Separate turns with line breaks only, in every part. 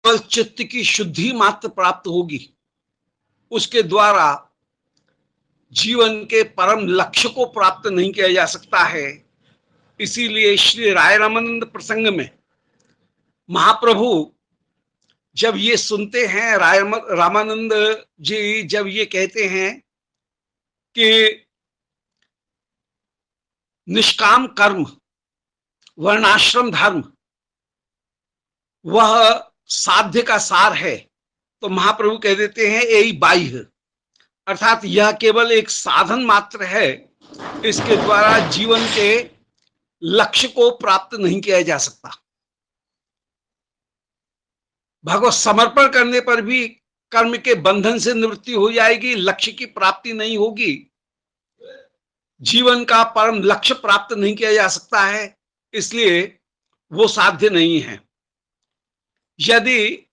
केवल चित्त की शुद्धि मात्र प्राप्त होगी, उसके द्वारा जीवन के परम लक्ष्य को प्राप्त नहीं किया जा सकता है। इसीलिए श्री राय रामानंद प्रसंग में महाप्रभु जब ये सुनते हैं, रामानंद जी जब ये कहते हैं कि निष्काम कर्म, वर्णाश्रम धर्म वह साध्य का सार है, तो महाप्रभु कह देते हैं यही बाह्य, अर्थात यह केवल एक साधन मात्र है, इसके द्वारा जीवन के लक्ष्य को प्राप्त नहीं किया जा सकता। भगवत समर्पण करने पर भी कर्म के बंधन से निवृत्ति हो जाएगी, लक्ष्य की प्राप्ति नहीं होगी, जीवन का परम लक्ष्य प्राप्त नहीं किया जा सकता है, इसलिए वो साध्य नहीं है। यदि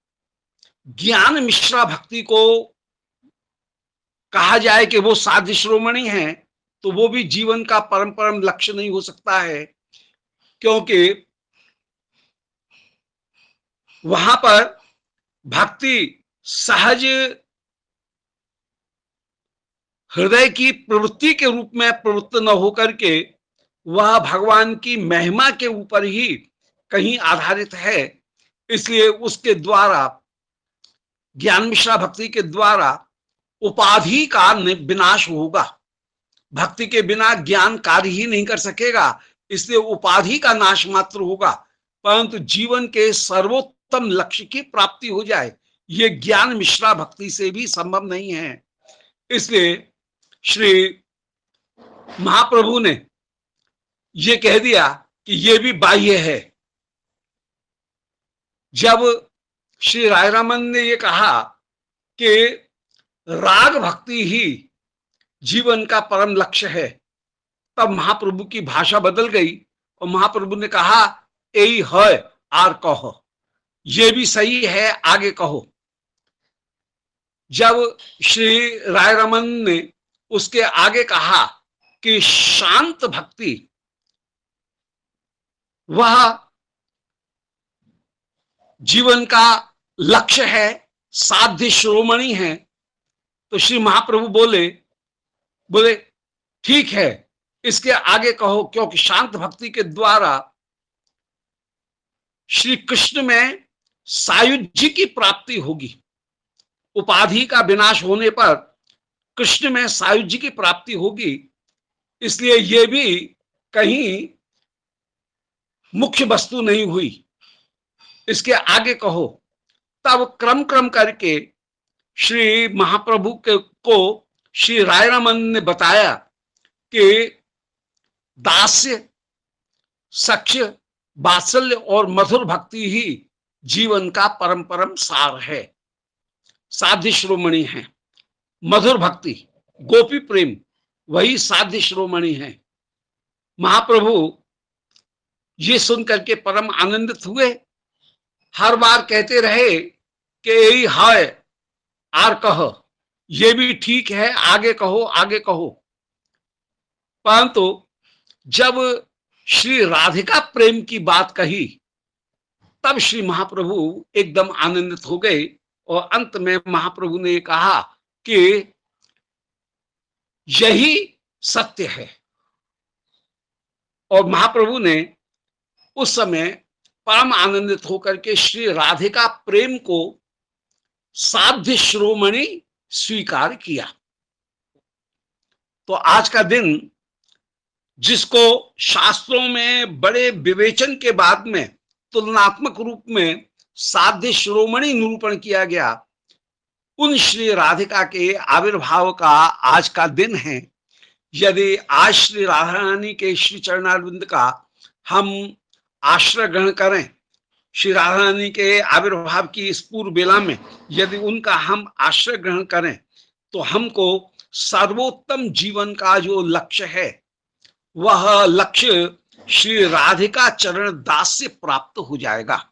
ज्ञान मिश्रा भक्ति को कहा जाए कि वो साध्य श्रोमणी है, तो वो भी जीवन का परम परम लक्ष्य नहीं हो सकता है, क्योंकि वहां पर भक्ति सहज हृदय की प्रवृत्ति के रूप में प्रवृत्त न होकर के वह भगवान की महिमा के ऊपर ही कहीं आधारित है। इसलिए उसके द्वारा, ज्ञान मिश्रा भक्ति के द्वारा उपाधि का विनाश होगा। भक्ति के बिना ज्ञान कार्य ही नहीं कर सकेगा, इसलिए उपाधि का नाश मात्र होगा, परंतु जीवन के सर्वोत्तम लक्ष्य की प्राप्ति हो जाए, ये ज्ञान मिश्रा भक्ति से भी संभव नहीं है। इसलिए श्री महाप्रभु ने ये कह दिया कि ये भी बाह्य है। जब श्री राय रामन ने ये कहा कि राग भक्ति ही जीवन का परम लक्ष्य है, तब महाप्रभु की भाषा बदल गई और महाप्रभु ने कहा यही है, आर कहो, ये भी सही है, आगे कहो। जब श्री राय रमन ने उसके आगे कहा कि शांत भक्ति वह जीवन का लक्ष्य है, साध्य श्रोमणी है, तो श्री महाप्रभु बोले ठीक है, इसके आगे कहो, क्योंकि शांत भक्ति के द्वारा श्री कृष्ण में सायुज्य की प्राप्ति होगी। उपाधि का विनाश होने पर कृष्ण में सायुज्य की प्राप्ति होगी, इसलिए यह भी कहीं मुख्य वस्तु नहीं हुई। इसके आगे कहो। तब क्रम क्रम करके श्री महाप्रभु को श्री राय रमन ने बताया कि दास्य, सख्य, वात्सल्य और मधुर भक्ति ही जीवन का परम परम सार है, साध्य श्रोमणी है। मधुर भक्ति, गोपी प्रेम, वही साध्य श्रोमणी है। महाप्रभु ये सुनकर के परम आनंदित हुए, हर बार कहते रहे कि यही है, आर कह, ये भी ठीक है, आगे कहो, आगे कहो। परंतु जब श्री राधिका प्रेम की बात कही, तब श्री महाप्रभु एकदम आनंदित हो गए और अंत में महाप्रभु ने कहा कि यही सत्य है। और महाप्रभु ने उस समय परम आनंदित होकर के श्री राधिका प्रेम को साध्य श्रोमणी स्वीकार किया। तो आज का दिन, जिसको शास्त्रों में बड़े विवेचन के बाद में तुलनात्मक रूप में साध्य श्रोमणी निरूपण किया गया, उन श्री राधिका के आविर्भाव का आज का दिन है। यदि आज श्री राधा रानी के श्री चरणारविंद का हम आश्रय ग्रहण करें, श्री राधा रानी के आविर्भाव की इस पूर्व बेला में यदि उनका हम आश्रय ग्रहण करें, तो हमको सर्वोत्तम जीवन का जो लक्ष्य है, वह लक्ष्य श्री राधिका चरण दास से प्राप्त हो जाएगा।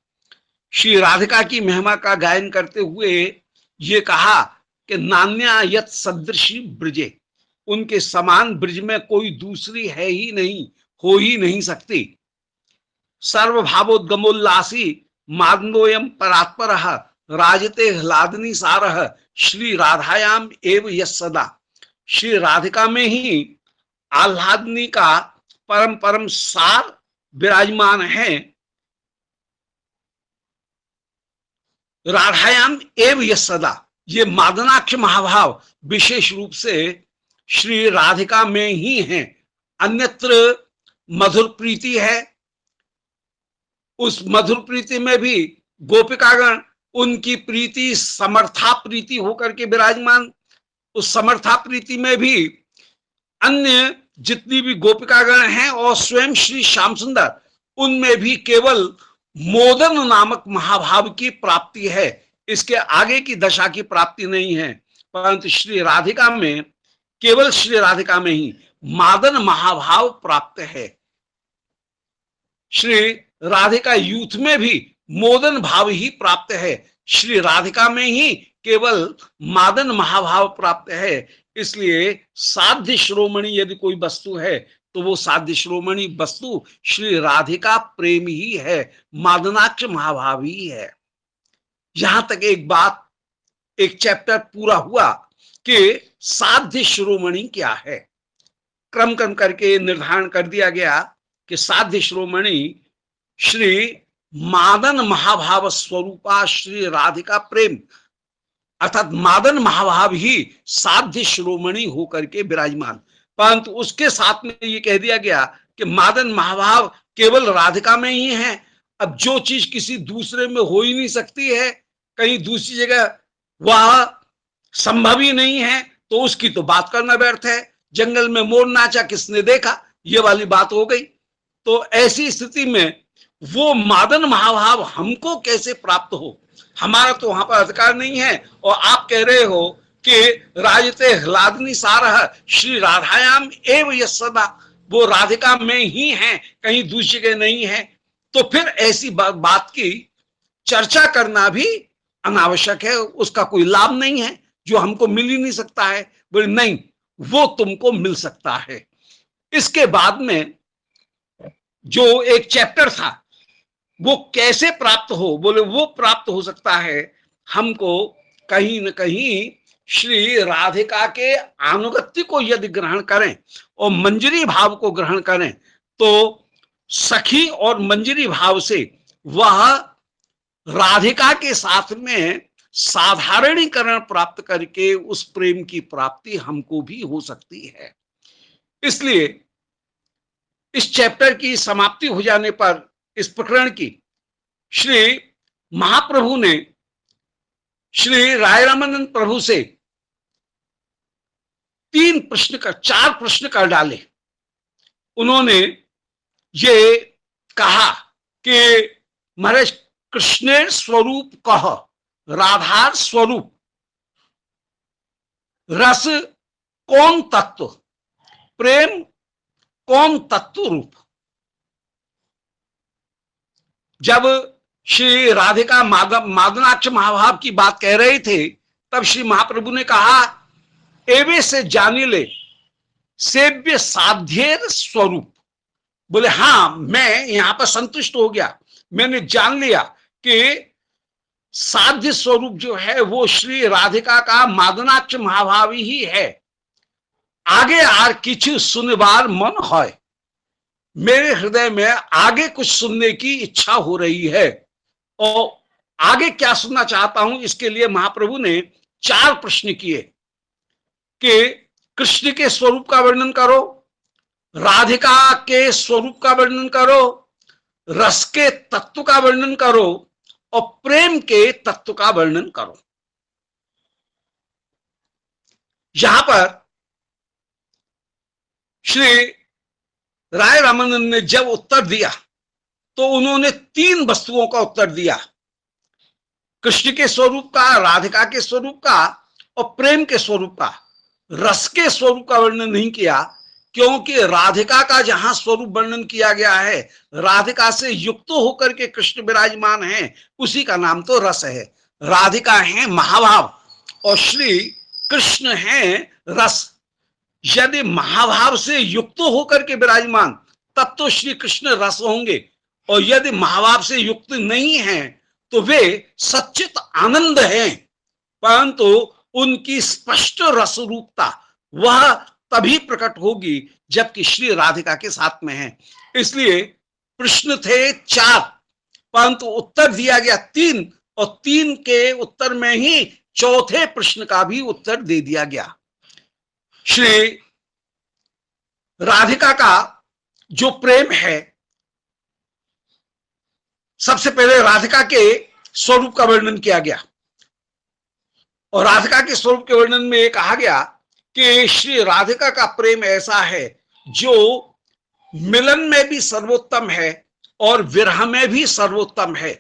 श्री राधिका की महिमा का गायन करते हुए ये कहा कि नान्या यत सदृशी ब्रजे, उनके समान ब्रज में कोई दूसरी है ही नहीं, हो ही नहीं सकती। सर्वभावोद्गमोल्लासी मादनोयम परात्परः राजते ह्लादनी सारः श्री राधायाम एव यस सदा। श्री राधिका में ही आह्लादनी का परम परम सार विराजमान है। राधायाम एव यस सदा, ये मादनाक्ष महाभाव विशेष रूप से श्री राधिका में ही है। अन्यत्र मधुर प्रीति है, उस मधुर प्रीति में भी गोपिकागण उनकी प्रीति समर्था प्रीति होकर के विराजमान। उस समर्था प्रीति में भी अन्य जितनी भी गोपिकागण हैं और स्वयं श्री श्याम सुंदर, उनमें भी केवल मोदन नामक महाभाव की प्राप्ति है, इसके आगे की दशा की प्राप्ति नहीं है। परंतु श्री राधिका में, केवल श्री राधिका में ही मादन महाभाव प्राप्त है। श्री राधिका यूथ में भी मोदन भाव ही प्राप्त है, श्री राधिका में ही केवल मादन महाभाव प्राप्त है। इसलिए साध्य श्रोमणी यदि कोई वस्तु है तो वो साध्य श्रोमणी वस्तु श्री राधिका प्रेम ही है, मादनाक्ष महाभाव ही है। यहां तक एक बात, एक चैप्टर पूरा हुआ कि साध्य श्रोमणी क्या है। क्रम क्रम करके निर्धारण कर दिया गया कि साध्य श्रोमणी श्री मादन महाभाव स्वरूपा श्री राधिका प्रेम, अर्थात मादन महाभाव ही साध्य श्रोमणी होकर के विराजमान। परंतु उसके साथ में ये कह दिया गया कि मादन महाभाव केवल राधिका में ही है। अब जो चीज किसी दूसरे में हो ही नहीं सकती है, कहीं दूसरी जगह वह संभव ही नहीं है, तो उसकी तो बात करना व्यर्थ है। जंगल में मोर नाचा किसने देखा, ये वाली बात हो गई। तो ऐसी स्थिति में वो मादन महाभाव हमको कैसे प्राप्त हो, हमारा तो वहां पर अधिकार नहीं है। और आप कह रहे हो कि राजते ह्लादनी सारः श्री राधायाम एव यस सदा, वो राधिका में ही है, कहीं दूसरी जगह नहीं है। तो फिर ऐसी बात की चर्चा करना भी अनावश्यक है, उसका कोई लाभ नहीं है, जो हमको मिल ही नहीं सकता है। बोले नहीं, वो तुमको मिल सकता है। इसके बाद में जो एक चैप्टर था वो कैसे प्राप्त हो, बोले वो प्राप्त हो सकता है हमको कहीं न कहीं श्री राधिका के अनुगत्य को यदि ग्रहण करें और मंजरी भाव को ग्रहण करें तो सखी और मंजरी भाव से वह राधिका के साथ में साधारणीकरण प्राप्त करके उस प्रेम की प्राप्ति हमको भी हो सकती है। इसलिए इस चैप्टर की समाप्ति हो जाने पर इस प्रकरण की श्री महाप्रभु ने श्री राय रामानंद प्रभु से 4 प्रश्न कर डाले। उन्होंने ये कहा कि महाराज कृष्णेर स्वरूप कह, राधार स्वरूप, रस कौन तत्व, प्रेम कौन तत्व रूप। जब श्री राधिका मादनाक्ष महाभाव की बात कह रहे थे तब श्री महाप्रभु ने कहा एवे से जानी ले सेव्य साध्येर स्वरूप। बोले हाँ, मैं यहां पर संतुष्ट हो गया, मैंने जान लिया कि साध्य स्वरूप जो है वो श्री राधिका का मादनाक्ष महाभाव ही है। आगे आर किछु सुनबार मन है, मेरे हृदय में आगे कुछ सुनने की इच्छा हो रही है। और आगे क्या सुनना चाहता हूं, इसके लिए महाप्रभु ने 4 प्रश्न किए कि कृष्ण के स्वरूप का वर्णन करो, राधिका के स्वरूप का वर्णन करो, रस के तत्व का वर्णन करो और प्रेम के तत्व का वर्णन करो। यहां पर श्री राय रामानंद ने जब उत्तर दिया तो उन्होंने 3 वस्तुओं का उत्तर दिया, कृष्ण के स्वरूप का, राधिका के स्वरूप का और प्रेम के स्वरूप का। रस के स्वरूप का वर्णन नहीं किया, क्योंकि राधिका का जहां स्वरूप वर्णन किया गया है, राधिका से युक्त होकर के कृष्ण विराजमान है, उसी का नाम तो रस है। राधिका है महाभाव और श्री कृष्ण है रस। यदि महाभाव से युक्त होकर के विराजमान तब तो श्री कृष्ण रस होंगे, और यदि महाभाव से युक्त नहीं है तो वे सच्चित आनंद हैं, परंतु उनकी स्पष्ट रस रूपता वह तभी प्रकट होगी जबकि श्री राधिका के साथ में है। इसलिए प्रश्न थे 4, परंतु उत्तर दिया गया 3, और 3 के उत्तर में ही चौथे प्रश्न का भी उत्तर दे दिया गया। श्री राधिका का जो प्रेम है, सबसे पहले राधिका के स्वरूप का वर्णन किया गया, और राधिका के स्वरूप के वर्णन में यह कहा गया कि श्री राधिका का प्रेम ऐसा है जो मिलन में भी सर्वोत्तम है और विरह में भी सर्वोत्तम है।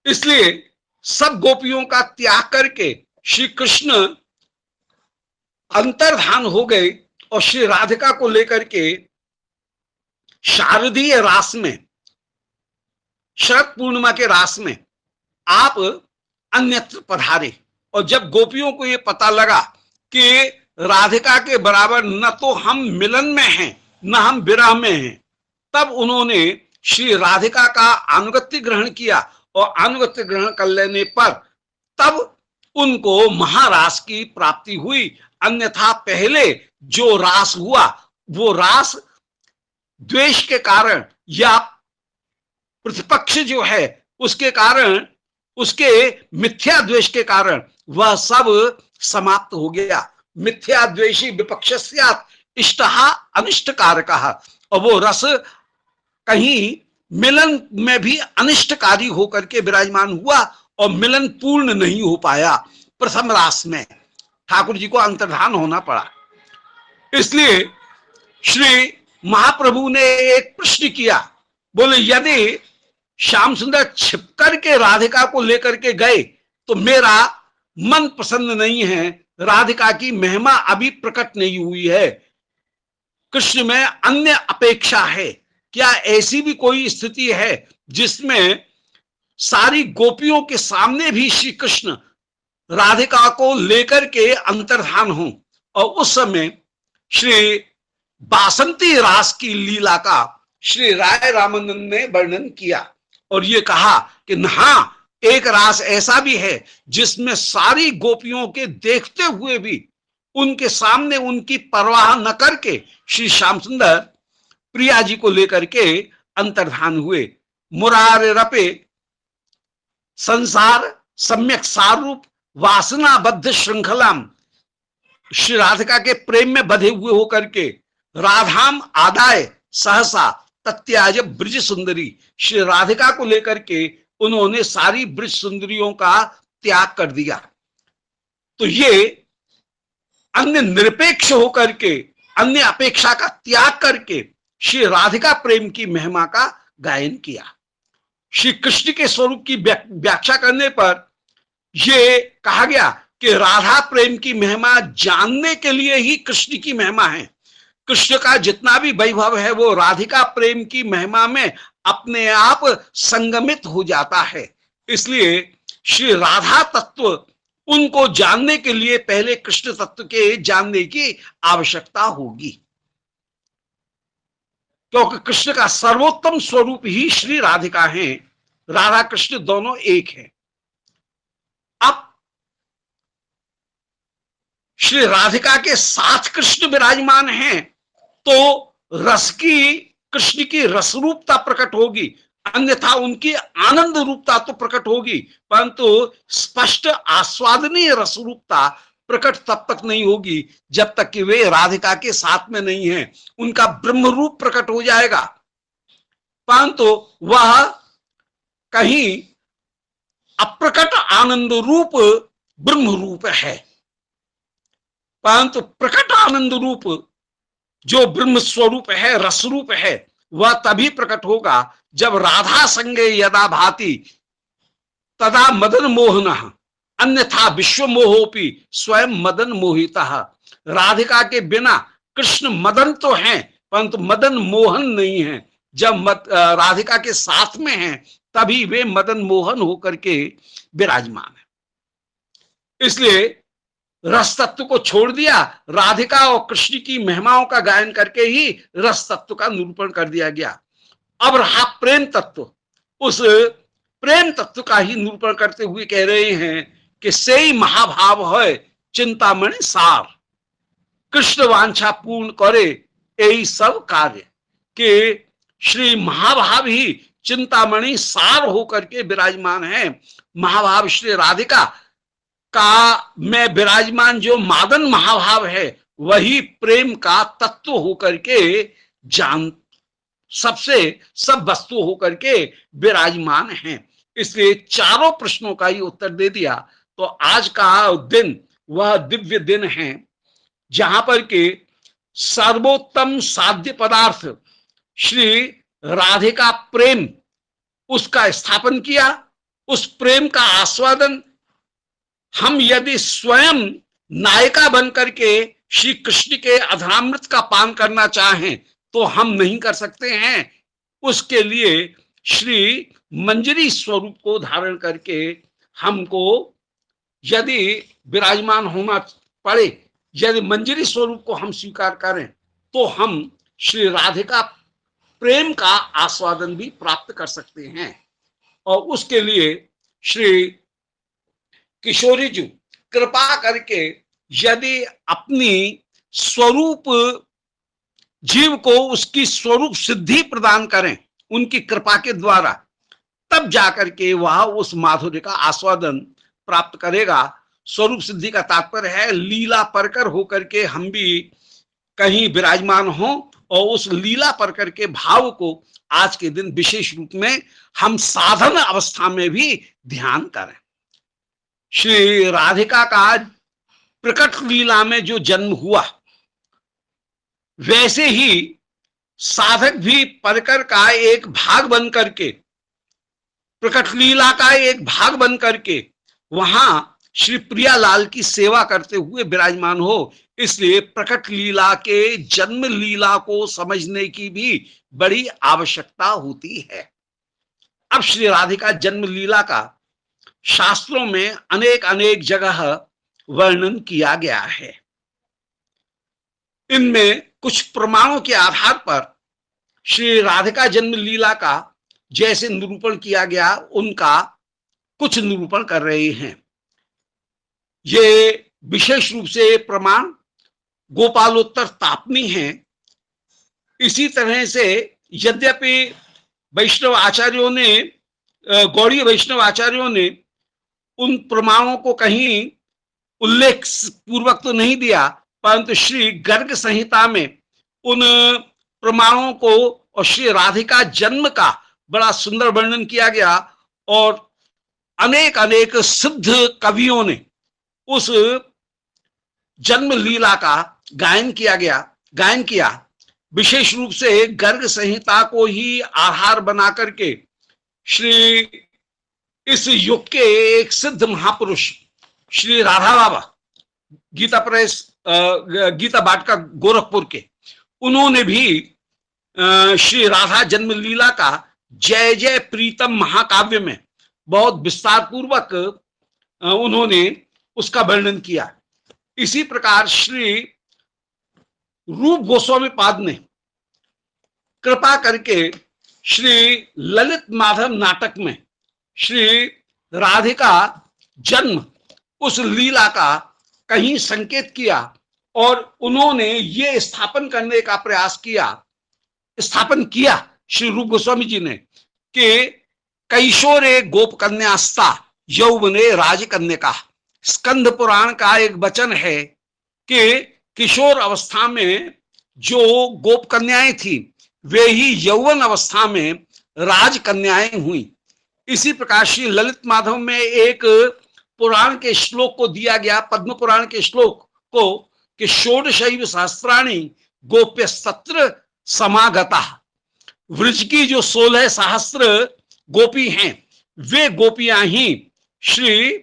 इसलिए सब गोपियों का त्याग करके श्री कृष्ण अंतर्धान हो गए और श्री राधिका को लेकर के शारदीय रास में, शरद पूर्णिमा के रास में आप अन्यत्र पधारे। और जब गोपियों को यह पता लगा कि राधिका के बराबर न तो हम मिलन में हैं न हम विरह में हैं, तब उन्होंने श्री राधिका का अनुगत्य ग्रहण किया, और अनुगत्य ग्रहण कर लेने पर तब उनको महारास की प्राप्ति हुई। अन्यथा पहले जो रास हुआ वो रास द्वेष के कारण या प्रतिपक्ष जो है उसके कारण, उसके मिथ्या द्वेष के कारण वह सब समाप्त हो गया। मिथ्या द्वेषी विपक्षस्यात् इष्टहा अनिष्ट कारकः, और वो रस कहीं मिलन में भी अनिष्टकारी होकर के विराजमान हुआ और मिलन पूर्ण नहीं हो पाया। प्रथम रास में ठाकुर जी को अंतर्धान होना पड़ा। इसलिए श्री महाप्रभु ने एक प्रश्न किया, बोले यदि श्याम सुंदर छिपकर के राधिका को लेकर के गए तो मेरा मन प्रसन्न नहीं है, राधिका की महिमा अभी प्रकट नहीं हुई है, कृष्ण में अन्य अपेक्षा है। क्या ऐसी भी कोई स्थिति है जिसमें सारी गोपियों के सामने भी श्री कृष्ण राधिका को लेकर के अंतर्धान हो? और उस समय श्री बासंती रास की लीला का श्री राय रामानंद ने वर्णन किया और ये कहा कि हाँ, एक रास ऐसा भी है जिसमें सारी गोपियों के देखते हुए भी उनके सामने उनकी परवाह न करके श्री श्याम सुंदर प्रिया जी को लेकर के अंतर्धान हुए। मुरारे रपे संसार सम्यक सारूप वासनाबद्ध श्रृंखलाम, श्री राधिका के प्रेम में बधे हुए होकर के राधाम आदाय सहसा तत्याज ब्रज सुंदरी, श्री राधिका को लेकर के उन्होंने सारी ब्रज सुंदरियों का त्याग कर दिया। तो ये अन्य निरपेक्ष होकर के, अन्य अपेक्षा का त्याग करके श्री राधिका प्रेम की महिमा का गायन किया। श्री कृष्ण के स्वरूप की व्याख्या करने पर यह कहा गया कि राधा प्रेम की महिमा जानने के लिए ही कृष्ण की महिमा है। कृष्ण का जितना भी वैभव है वो राधिका प्रेम की महिमा में अपने आप संगमित हो जाता है। इसलिए श्री राधा तत्व उनको जानने के लिए पहले कृष्ण तत्व के जानने की आवश्यकता होगी, क्योंकि कृष्ण का सर्वोत्तम स्वरूप ही श्री राधिका है। राधा कृष्ण दोनों एक हैं। अब श्री राधिका के साथ कृष्ण विराजमान हैं तो रस की, कृष्ण की रस रूपता प्रकट होगी, अन्यथा उनकी आनंद रूपता तो प्रकट होगी, परंतु स्पष्ट आस्वादनीय रस रूपता प्रकट तब तक नहीं होगी जब तक कि वे राधिका के साथ में नहीं हैं। उनका ब्रह्म रूप प्रकट हो जाएगा, परंतु वह कहीं अप्रकट आनंद रूप ब्रह्म रूप है। परंतु प्रकट आनंद रूप जो ब्रह्म स्वरूप है, रस रूप है, वह तभी प्रकट होगा जब राधा संगे यदा भाति तदा मदन मोहनः, अन्यथा विश्व मोहोपि स्वयं मदन मोहितः। राधिका के बिना कृष्ण मदन तो हैं परंतु मदन मोहन नहीं है। जब राधिका के साथ में हैं तभी वे मदन मोहन होकर के विराजमान है। इसलिए रस तत्व को छोड़ दिया, राधिका और कृष्ण की महिमाओं का गायन करके ही रस तत्व का निरूपण कर दिया गया। अब रहा प्रेम तत्व। उस प्रेम तत्व का ही निरूपण करते हुए कह रहे हैं कि सेई महाभाव है चिंतामणि सार, कृष्ण वांछा पूर्ण करे यही सब कार्य। कि श्री महाभाव ही चिंतामणि सार होकर के विराजमान है। महाभाव श्री राधिका का में विराजमान जो मादन महाभाव है वही प्रेम का तत्व होकर के जान सबसे सब वस्तु होकर के विराजमान हैं। इसलिए चारों प्रश्नों का ही उत्तर दे दिया। तो आज का दिन वह दिव्य दिन है जहां पर के सर्वोत्तम साध्य पदार्थ श्री राधिका प्रेम उसका स्थापन किया। उस प्रेम का आस्वादन हम यदि स्वयं नायिका बनकर के श्री कृष्ण के अधरामृत का पान करना चाहें तो हम नहीं कर सकते हैं। उसके लिए श्री मंजरी स्वरूप को धारण करके हमको यदि विराजमान होना पड़े, यदि मंजरी स्वरूप को हम स्वीकार करें तो हम श्री राधिका प्रेम का आस्वादन भी प्राप्त कर सकते हैं। और उसके लिए श्री किशोरी जी कृपा करके यदि अपनी स्वरूप जीव को उसकी स्वरूप सिद्धि प्रदान करें उनकी कृपा के द्वारा, तब जाकर के वह उस माधुर्य का आस्वादन प्राप्त करेगा। स्वरूप सिद्धि का तात्पर्य है लीला परकर होकर के हम भी कहीं विराजमान हो और उस लीला परकर के भाव को आज के दिन विशेष रूप में हम साधन अवस्था में भी ध्यान करें। श्री राधिका का प्रकट लीला में जो जन्म हुआ वैसे ही साधक भी परकर का एक भाग बन करके, प्रकट लीला का एक भाग बन करके वहां श्री प्रियालाल की सेवा करते हुए विराजमान हो। इसलिए प्रकट लीला के जन्म लीला को समझने की भी बड़ी आवश्यकता होती है। अब श्री राधिका जन्म लीला का शास्त्रों में अनेक अनेक जगह वर्णन किया गया है। इनमें कुछ प्रमाणों के आधार पर श्री राधिका जन्म लीला का जैसे निरूपण किया गया उनका कुछ निरूपण कर रहे हैं। ये विशेष रूप से प्रमाण गोपालोत्तर तापनी हैं। इसी तरह से यद्यपि वैष्णव आचार्यों ने, गौड़ीय वैष्णव आचार्यों ने उन प्रमाणों को कहीं उल्लेख पूर्वक तो नहीं दिया, परंतु श्री गर्ग संहिता में उन प्रमाणों को और श्री राधिका जन्म का बड़ा सुंदर वर्णन किया गया। और अनेक अनेक सिद्ध कवियों ने उस जन्म लीला का गायन किया। विशेष रूप से गर्ग संहिता को ही आधार बना करके श्री इस युग के एक सिद्ध महापुरुष श्री राधा बाबा गीता प्रेस गीता बाटका गोरखपुर के, उन्होंने भी श्री राधा जन्म लीला का जय जय प्रीतम महाकाव्य में बहुत विस्तार पूर्वक उन्होंने उसका वर्णन किया। इसी प्रकार श्री रूप गोस्वामी पाद ने कृपा करके श्री ललित माधव नाटक में श्री राधिका जन्म उस लीला का कहीं संकेत किया और उन्होंने ये स्थापन किया श्री रूप गोस्वामी जी ने कि कैशोरे गोप कन्यास्ता यौवने राज कन्या। स्कंद पुराण का एक वचन है कि किशोर अवस्था में जो गोप कन्याएं थी वे ही यौवन अवस्था में राज कन्याएं हुई। इसी प्रकार श्री ललित माधव में एक पुराण के श्लोक को दिया गया, पद्म पुराण के श्लोक को, कि षोडशैव सहस्त्राणि गोप्य सत्र समागता। व्रज की जो 16 सहस्त्र गोपी हैं वे गोपियां ही श्री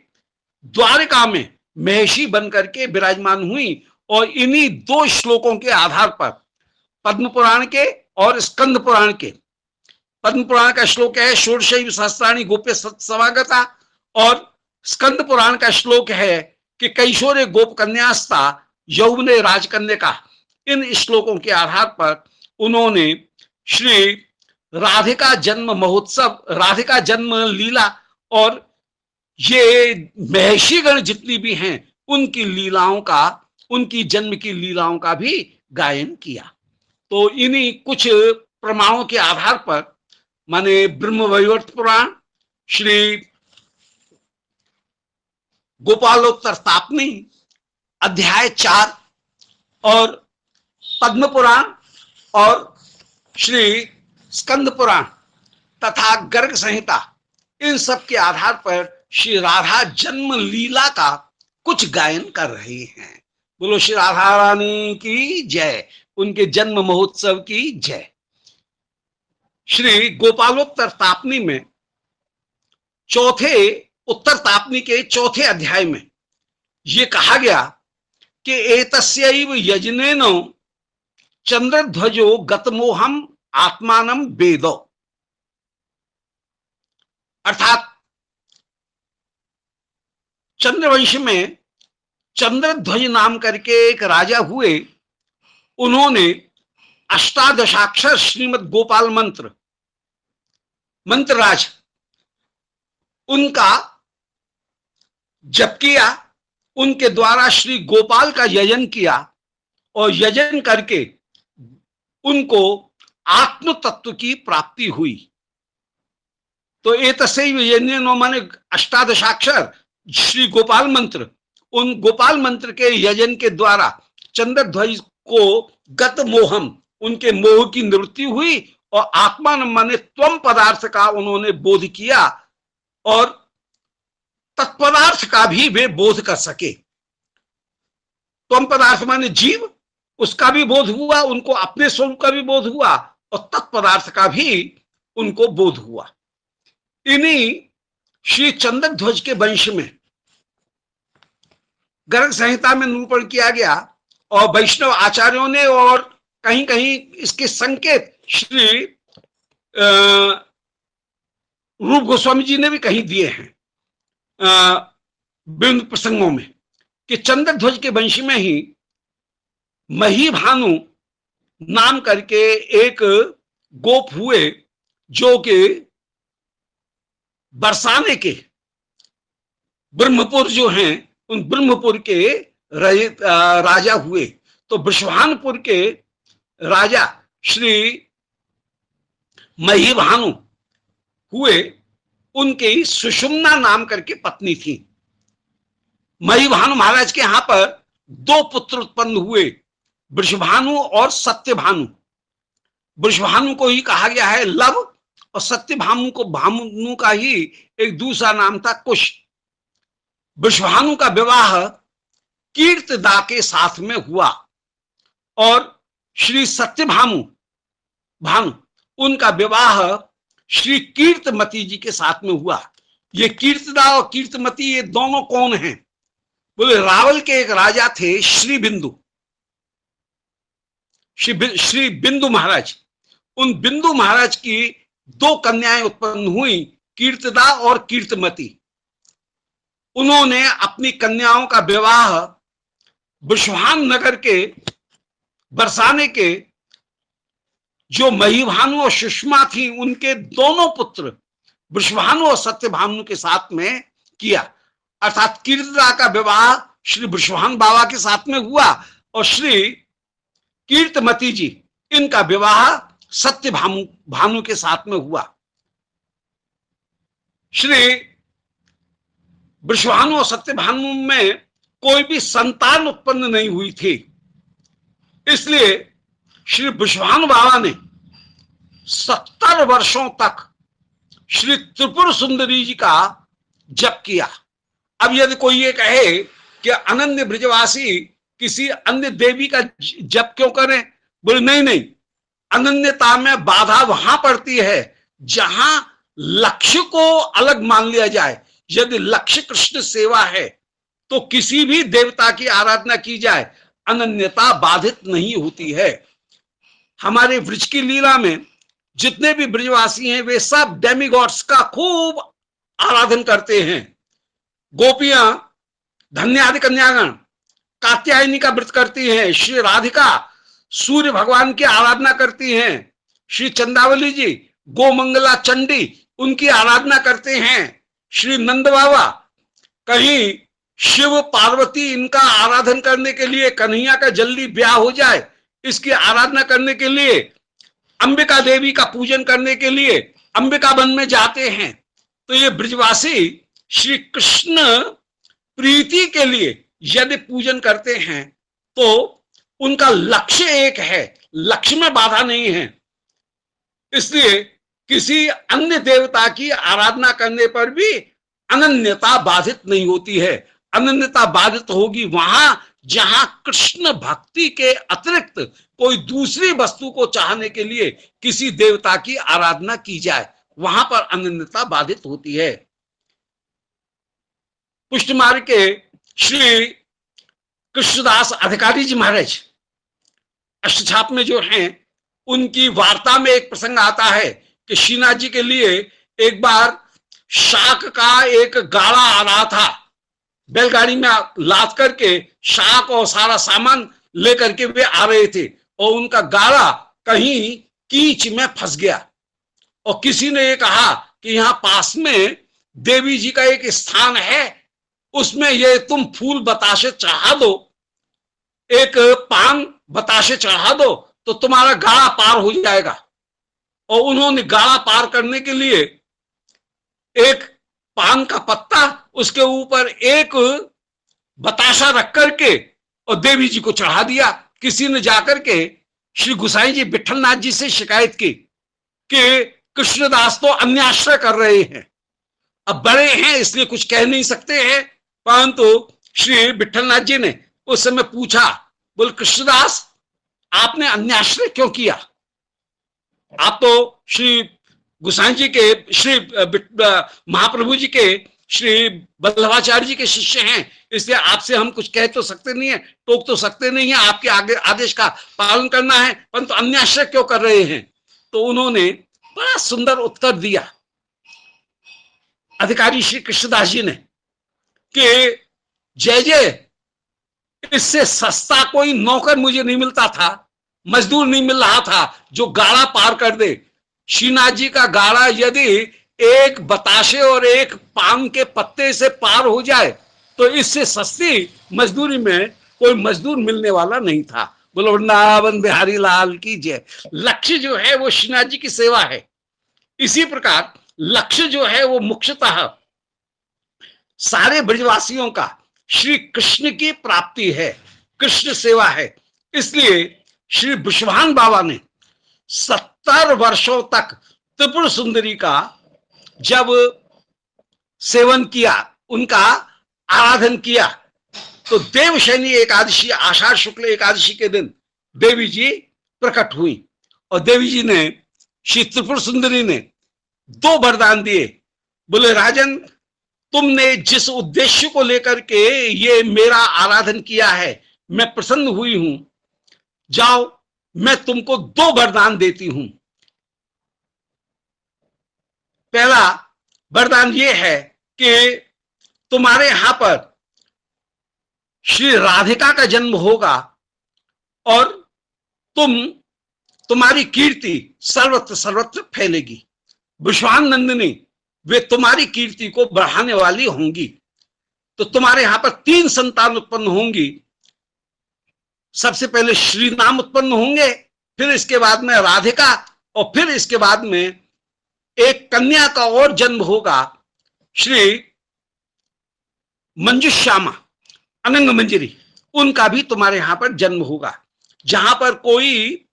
द्वारिका में महेशी बनकर के विराजमान हुई। और इन्हीं 2 श्लोकों के आधार पर पद्म पुराण के और स्कंद पुराण के, पद्म पुराण का श्लोक है षोडशैव सहस्त्राणि गोप्य समागता और स्कंद पुराण का श्लोक है कि कैशोरे गोप कन्यास्ता यौवने राजकन्या। इन श्लोकों के आधार पर उन्होंने श्री राधिका जन्म महोत्सव, राधिका जन्म लीला और ये महर्षिगण जितनी भी हैं उनकी लीलाओं का, उनकी जन्म की लीलाओं का भी गायन किया। तो इन्हीं कुछ प्रमाणों के आधार पर माने ब्रह्मवैवर्त पुराण, श्री गोपालोत्तर तापनी अध्याय 4 और पद्म पुराण और श्री स्कंद पुराण तथा गर्ग संहिता, इन सब के आधार पर श्री राधा जन्म लीला का कुछ गायन कर रहे हैं। बोलो श्री राधा रानी की जय, उनके जन्म महोत्सव की जय। श्री गोपालोत्तर तापनी में चौथे, उत्तर तापनी के चौथे अध्याय में यह कहा गया कि एतस्यैव यजनेन चंद्रध्वजो गतमोहम आत्मानम वेदो, अर्थात चंद्रवंश में चंद्रध्वज नाम करके एक राजा हुए, उन्होंने अष्टादशाक्षर श्रीमद गोपाल मंत्र, मंत्रराज, उनका जप किया, उनके द्वारा श्री गोपाल का यजन किया और यजन करके उनको आत्म तत्व की प्राप्ति हुई। तो एतस्यैव यजनेन माने अष्टादशाक्षर श्री गोपाल मंत्र, उन गोपाल मंत्र के यजन के द्वारा चंद्रध्वज को गत मोहम, उनके मोह की निवृत्ति हुई और आत्मा माने त्वम पदार्थ का उन्होंने बोध किया और तत्पदार्थ का भी वे बोध कर सके। त्वम पदार्थ माने जीव, उसका भी बोध हुआ, उनको अपने स्वरूप का भी बोध हुआ और तत्पदार्थ का भी उनको बोध हुआ। इन्हीं श्री चंद्रध्वज के वंश में गर्ग संहिता में निरूपण किया गया और वैष्णव आचार्यों ने और कहीं कहीं इसके संकेत श्री रूप गोस्वामी जी ने भी कहीं दिए हैं विभिन्न प्रसंगों में कि चंद्रध्वज के वंश में ही मही भानु नाम करके एक गोप हुए, जो कि बरसाने के ब्रह्मपुर जो हैं उन ब्रह्मपुर के राजा हुए। तो वृषभानुपुर के राजा श्री मही भानु हुए, उनके सुषुम्ना नाम करके पत्नी थी। मही भानु महाराज के यहां पर दो पुत्र उत्पन्न हुए, वृषभानु और सत्यभानु। वृषभानु को ही कहा गया है लव और सत्यभानु को, भानु का ही एक दूसरा नाम था कुश। वृषभानु का विवाह कीर्तदा के साथ में हुआ और श्री सत्यभानु भानु, उनका विवाह श्री कीर्तमती जी के साथ में हुआ। ये कीर्तदा और कीर्तमती ये दोनों कौन हैं? बोले रावल के एक राजा थे श्री बिंदु, श्री बिंदु महाराज। उन बिंदु महाराज की दो कन्याएं उत्पन्न हुई, कीर्तदा और कीर्तमती। उन्होंने अपनी कन्याओं का विवाह वृषभान नगर के बरसाने के जो महीभानु और सुषमा थी, उनके दोनों पुत्र वृषभानु और सत्यभानु के साथ में किया। अर्थात कीर्तदा का विवाह श्री वृषभान बाबा के साथ में हुआ और श्री कीर्तमती जी, इनका विवाह सत्यभानु भानु के साथ में हुआ। श्री वृषभानु और सत्यभानु में कोई भी संतान उत्पन्न नहीं हुई थी, इसलिए श्री वृषभानु बाबा ने 70 वर्षों तक श्री त्रिपुर सुंदरी जी का जप किया। अब यदि कोई ये कहे कि अनन्य ब्रजवासी किसी अन्य देवी का जप क्यों करें, बोले नहीं नहीं, अनन्यता में बाधा वहां पड़ती है जहां लक्ष्य को अलग मान लिया जाए। यदि लक्ष्य कृष्ण सेवा है तो किसी भी देवता की आराधना की जाए, अनन्यता बाधित नहीं होती है। हमारे ब्रज की लीला में जितने भी ब्रजवासी हैं वे सब डेमीगॉड्स का खूब आराधन करते हैं। गोपियां धन्यादि कन्यागण कात्यायनी का व्रत करती हैं, श्री राधिका सूर्य भगवान की आराधना करती हैं, श्री चंदावली जी गोमंगला चंडी उनकी आराधना करते हैं। श्री नंद बाबा कहीं शिव पार्वती इनका आराधन करने के लिए, कन्हैया का जल्दी ब्याह हो जाए इसकी आराधना करने के लिए, अंबिका देवी का पूजन करने के लिए अंबिका वन में जाते हैं। तो ये ब्रजवासी श्री कृष्ण प्रीति के लिए यदि पूजन करते हैं तो उनका लक्ष्य एक है, लक्ष्य में बाधा नहीं है। इसलिए किसी अन्य देवता की आराधना करने पर भी अनन्यता बाधित नहीं होती है। अनन्यता बाधित होगी वहां जहां कृष्ण भक्ति के अतिरिक्त कोई दूसरी वस्तु को चाहने के लिए किसी देवता की आराधना की जाए, वहां पर अनन्यता बाधित होती है। पुष्ट मार्ग के श्री कृष्णदास अधिकारी जी महाराज अष्टछाप में जो हैं, उनकी वार्ता में एक प्रसंग आता है कि श्रीनाथ जी के लिए एक बार शाक का एक गाड़ा आ रहा था, बैलगाड़ी में लाद करके शाक और सारा सामान लेकर के वे आ रहे थे और उनका गाड़ा कहीं कीच में फंस गया। और किसी ने ये कहा कि यहाँ पास में देवी जी का एक स्थान है, उसमें ये तुम फूल बताशे चढ़ा दो, एक पान बताशे चढ़ा दो तो तुम्हारा गाड़ा पार हो जाएगा। और उन्होंने गाड़ा पार करने के लिए एक पान का पत्ता, उसके ऊपर एक बताशा रख करके और देवी जी को चढ़ा दिया। किसी ने जाकर के श्री गुसाई जी विठलनाथ जी से शिकायत की कि कृष्णदास तो अन्याश्रय कर रहे हैं, अब बड़े हैं इसलिए कुछ कह नहीं सकते हैं, परंतु श्री विठलनाथ जी ने उस समय पूछा, बोल कृष्णदास आपने अन्याश्रय क्यों किया? आप तो श्री गुसाई जी के, श्री महाप्रभु जी के, श्री वल्लभाचार्य जी के शिष्य हैं, इसलिए आपसे हम कुछ कह तो सकते नहीं है, टोक तो सकते नहीं है, आपके आगे आदेश का पालन करना है, परंतु अन्याश्रय क्यों कर रहे हैं? तो उन्होंने बड़ा सुंदर उत्तर दिया अधिकारी श्री कृष्णदास जी ने कि जय जय, इससे सस्ता कोई नौकर मुझे नहीं मिलता था, मजदूर नहीं मिल रहा था जो गाड़ा पार कर दे। श्रीनाथ जी का गाड़ा यदि एक बताशे और एक पान के पत्ते से पार हो जाए तो इससे सस्ती मजदूरी में कोई मजदूर मिलने वाला नहीं था। बोलो वृंदावन बिहारी लाल की जय। लक्ष्य जो है वो श्रीनाथ जी की सेवा है। इसी प्रकार लक्ष्य जो है वो मुख्यतः सारे ब्रजवासियों का श्री कृष्ण की प्राप्ति है, कृष्ण सेवा है। इसलिए श्री विश्वान बाबा ने 70 वर्षों तक त्रिपुर सुंदरी का जब सेवन किया, उनका आराधन किया, तो देवशयनी एकादशी, आषाढ़ शुक्ल एकादशी के दिन देवी जी प्रकट हुई और देवी जी ने, श्री त्रिपुर सुंदरी ने 2 वरदान दिए। बोले राजन, तुमने जिस उद्देश्य को लेकर के ये मेरा आराधन किया है, मैं प्रसन्न हुई हूं, जाओ मैं तुमको 2 वरदान देती हूं। पहला वरदान ये है कि तुम्हारे यहां पर श्री राधिका का जन्म होगा और तुम्हारी कीर्ति सर्वत्र सर्वत्र फैलेगी। विश्वानंदिनी वे तुम्हारी कीर्ति को बढ़ाने वाली होंगी। तो तुम्हारे यहां पर 3 संतान उत्पन्न होंगी। सबसे पहले श्री नाम उत्पन्न होंगे, फिर इसके बाद में राधिका, और फिर इसके बाद में एक कन्या का और जन्म होगा, श्री मंजुश्यामा अनंग मंजरी, उनका भी तुम्हारे यहां पर जन्म होगा। जहां पर कोई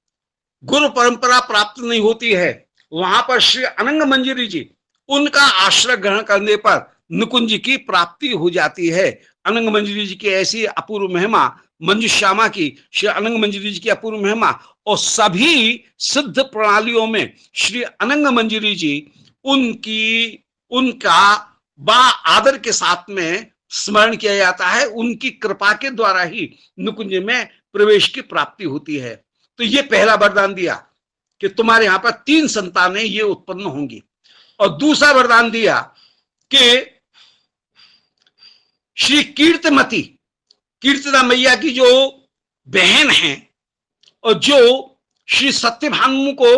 गुरु परंपरा प्राप्त नहीं होती है, वहां पर श्री अनंग मंजरी जी, उनका आश्रय ग्रहण करने पर नुकुंज की प्राप्ति हो जाती है। अनंग मंजरी जी की ऐसी अपूर्व महिमा, मंजुश्यामा की, श्री अनंग मंजरी जी की अपूर्व महिमा, और सभी सिद्ध प्रणालियों में श्री अनंग मंजरी जी उनका बड़ा आदर के साथ में स्मरण किया जाता है। उनकी कृपा के द्वारा ही नुकुंज में प्रवेश की प्राप्ति होती है। तो ये पहला वरदान दिया कि तुम्हारे यहां पर 3 संतानें ये उत्पन्न होंगी। और दूसरा वरदान दिया कि श्री कीर्तिमती, कीर्तिदा मैया की जो बहन है और जो श्री सत्यभानु को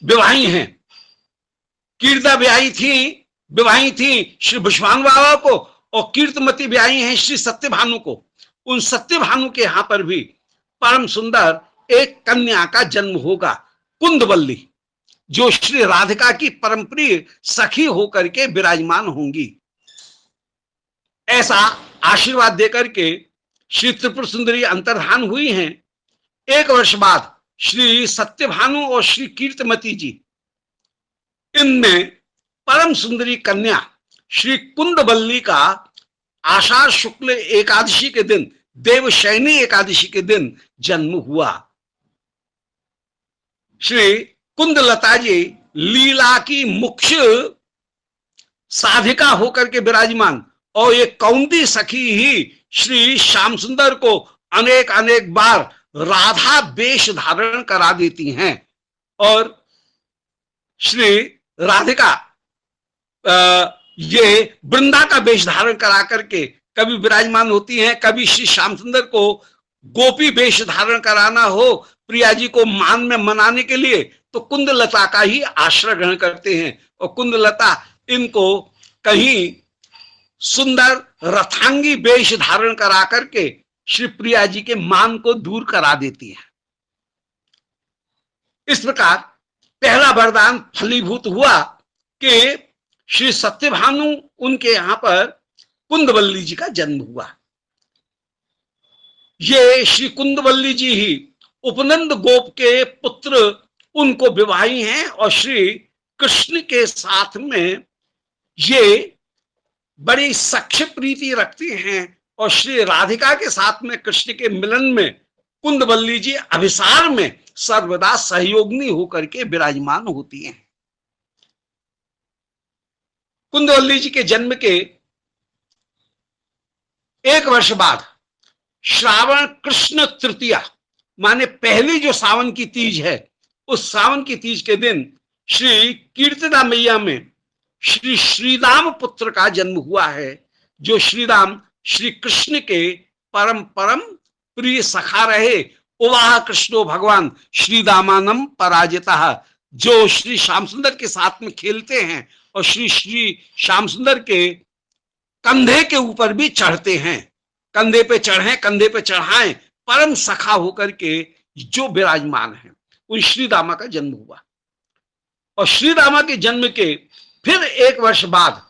विवाही हैं। कीर्ता विवाही थी श्री विश्वान बाबा को, और कीर्तमती ब्याही हैं श्री सत्यभानु को। उन सत्यभानु के यहां पर भी परम सुंदर एक कन्या का जन्म होगा, कुंदवल्ली, जो श्री राधिका की परम प्रिय सखी होकर के विराजमान होंगी। ऐसा आशीर्वाद देकर के श्री त्रिपुर सुंदरी अंतर्धान हुई हैं। 1 वर्ष बाद श्री सत्यभानु और श्री कीर्तमती जी, इनमें परम सुंदरी कन्या श्री कुंदवल्ली का आषाढ़ शुक्ल एकादशी के दिन, देवशयनी एकादशी के दिन जन्म हुआ। श्री कुंदलता जी लीला की मुख्य साधिका होकर के विराजमान, और ये कौंदी सखी ही श्री श्याम सुंदर को अनेक अनेक बार राधा वेश धारण करा देती हैं। और श्री राधिका ये वृंदा का वेश धारण करा करके कभी विराजमान होती हैं। कभी श्री श्याम सुंदर को गोपी वेश धारण कराना हो प्रिया जी को मान में मनाने के लिए, तो कुंदलता का ही आश्रय ग्रहण करते हैं, और कुंदलता इनको कहीं सुंदर रथांगी वेश धारण करा करके श्री प्रिया जी के मान को दूर करा देती है। इस प्रकार पहला वरदान फलीभूत हुआ कि श्री सत्यभानु, उनके यहां पर कुंदवल्ली जी का जन्म हुआ। ये श्री कुंदवल्ली जी ही उपनंद गोप के पुत्र उनको विवाही हैं, और श्री कृष्ण के साथ में ये बड़ी सख्य प्रीति रखती हैं, और श्री राधिका के साथ में कृष्ण के मिलन में कुंदवल्ली जी अभिसार में सर्वदा सहयोगिनी होकर के विराजमान होती हैं। कुंदवल्ली जी के जन्म के 1 वर्ष बाद श्रावण कृष्ण तृतीया, माने पहली जो सावन की तीज है, उस सावन की तीज के दिन श्री कीर्तिदा मैया में श्री श्रीराम पुत्र का जन्म हुआ है, जो श्रीराम श्री कृष्ण के परम परम प्रिय सखा रहे। उवाह कृष्णो भगवान श्री दामानम पराजिता, जो श्री श्याम सुंदर के साथ में खेलते हैं और श्री श्याम सुंदर के कंधे के ऊपर भी चढ़ते हैं। कंधे पे चढ़े, कंधे पे चढ़ाएं, परम सखा होकर के जो विराजमान हैं, उन श्री दामा का जन्म हुआ। और श्री दामा के जन्म के फिर 1 वर्ष बाद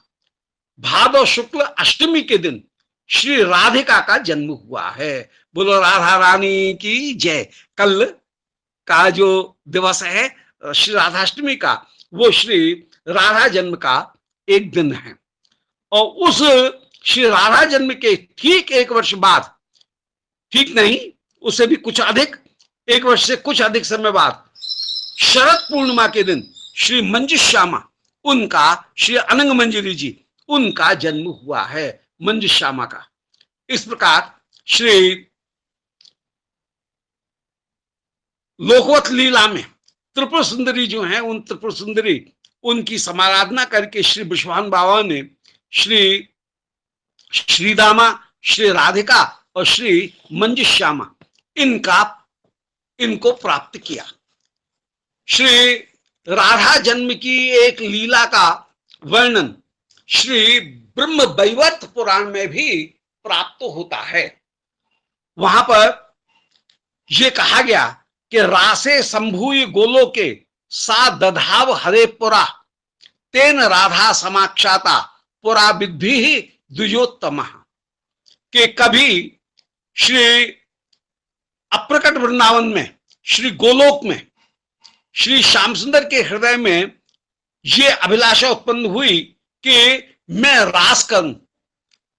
भादव शुक्ल अष्टमी के दिन श्री राधिका का जन्म हुआ है। बोलो राधा रानी की जय। कल का जो दिवस है श्री राधाष्टमी का, वो श्री राधा जन्म का एक दिन है। और उस श्री राधा जन्म के ठीक 1 वर्ष बाद, ठीक नहीं, उससे भी कुछ अधिक, 1 वर्ष से कुछ अधिक समय बाद, शरद पूर्णिमा के दिन श्री मंजुश्यामा, उनका श्री अनंग मंजरी जी, उनका जन्म हुआ है, मंजुश्यामा का। इस प्रकार श्री लोकवत लीला में त्रिपुर सुंदरी जो हैं, उन त्रिपुर सुंदरी, उनकी समाराधना करके श्री विश्वान बाबा ने श्री श्रीदामा, श्री राधिका और श्री मंजुश्यामा, इनको प्राप्त किया। श्री राधा जन्म की एक लीला का वर्णन श्री ब्रह्म वैवर्त पुराण में भी प्राप्त होता है। वहां पर यह कहा गया कि रासे संभूय गोलोके सा दधाव हरे पुरा, तेन राधा समाक्षाता पुरा विद्धि ही द्विजोत्तम, कि कभी श्री अप्रकट वृंदावन में, श्री गोलोक में श्री श्याम सुंदर के हृदय में ये अभिलाषा उत्पन्न हुई कि मैं रास करूं,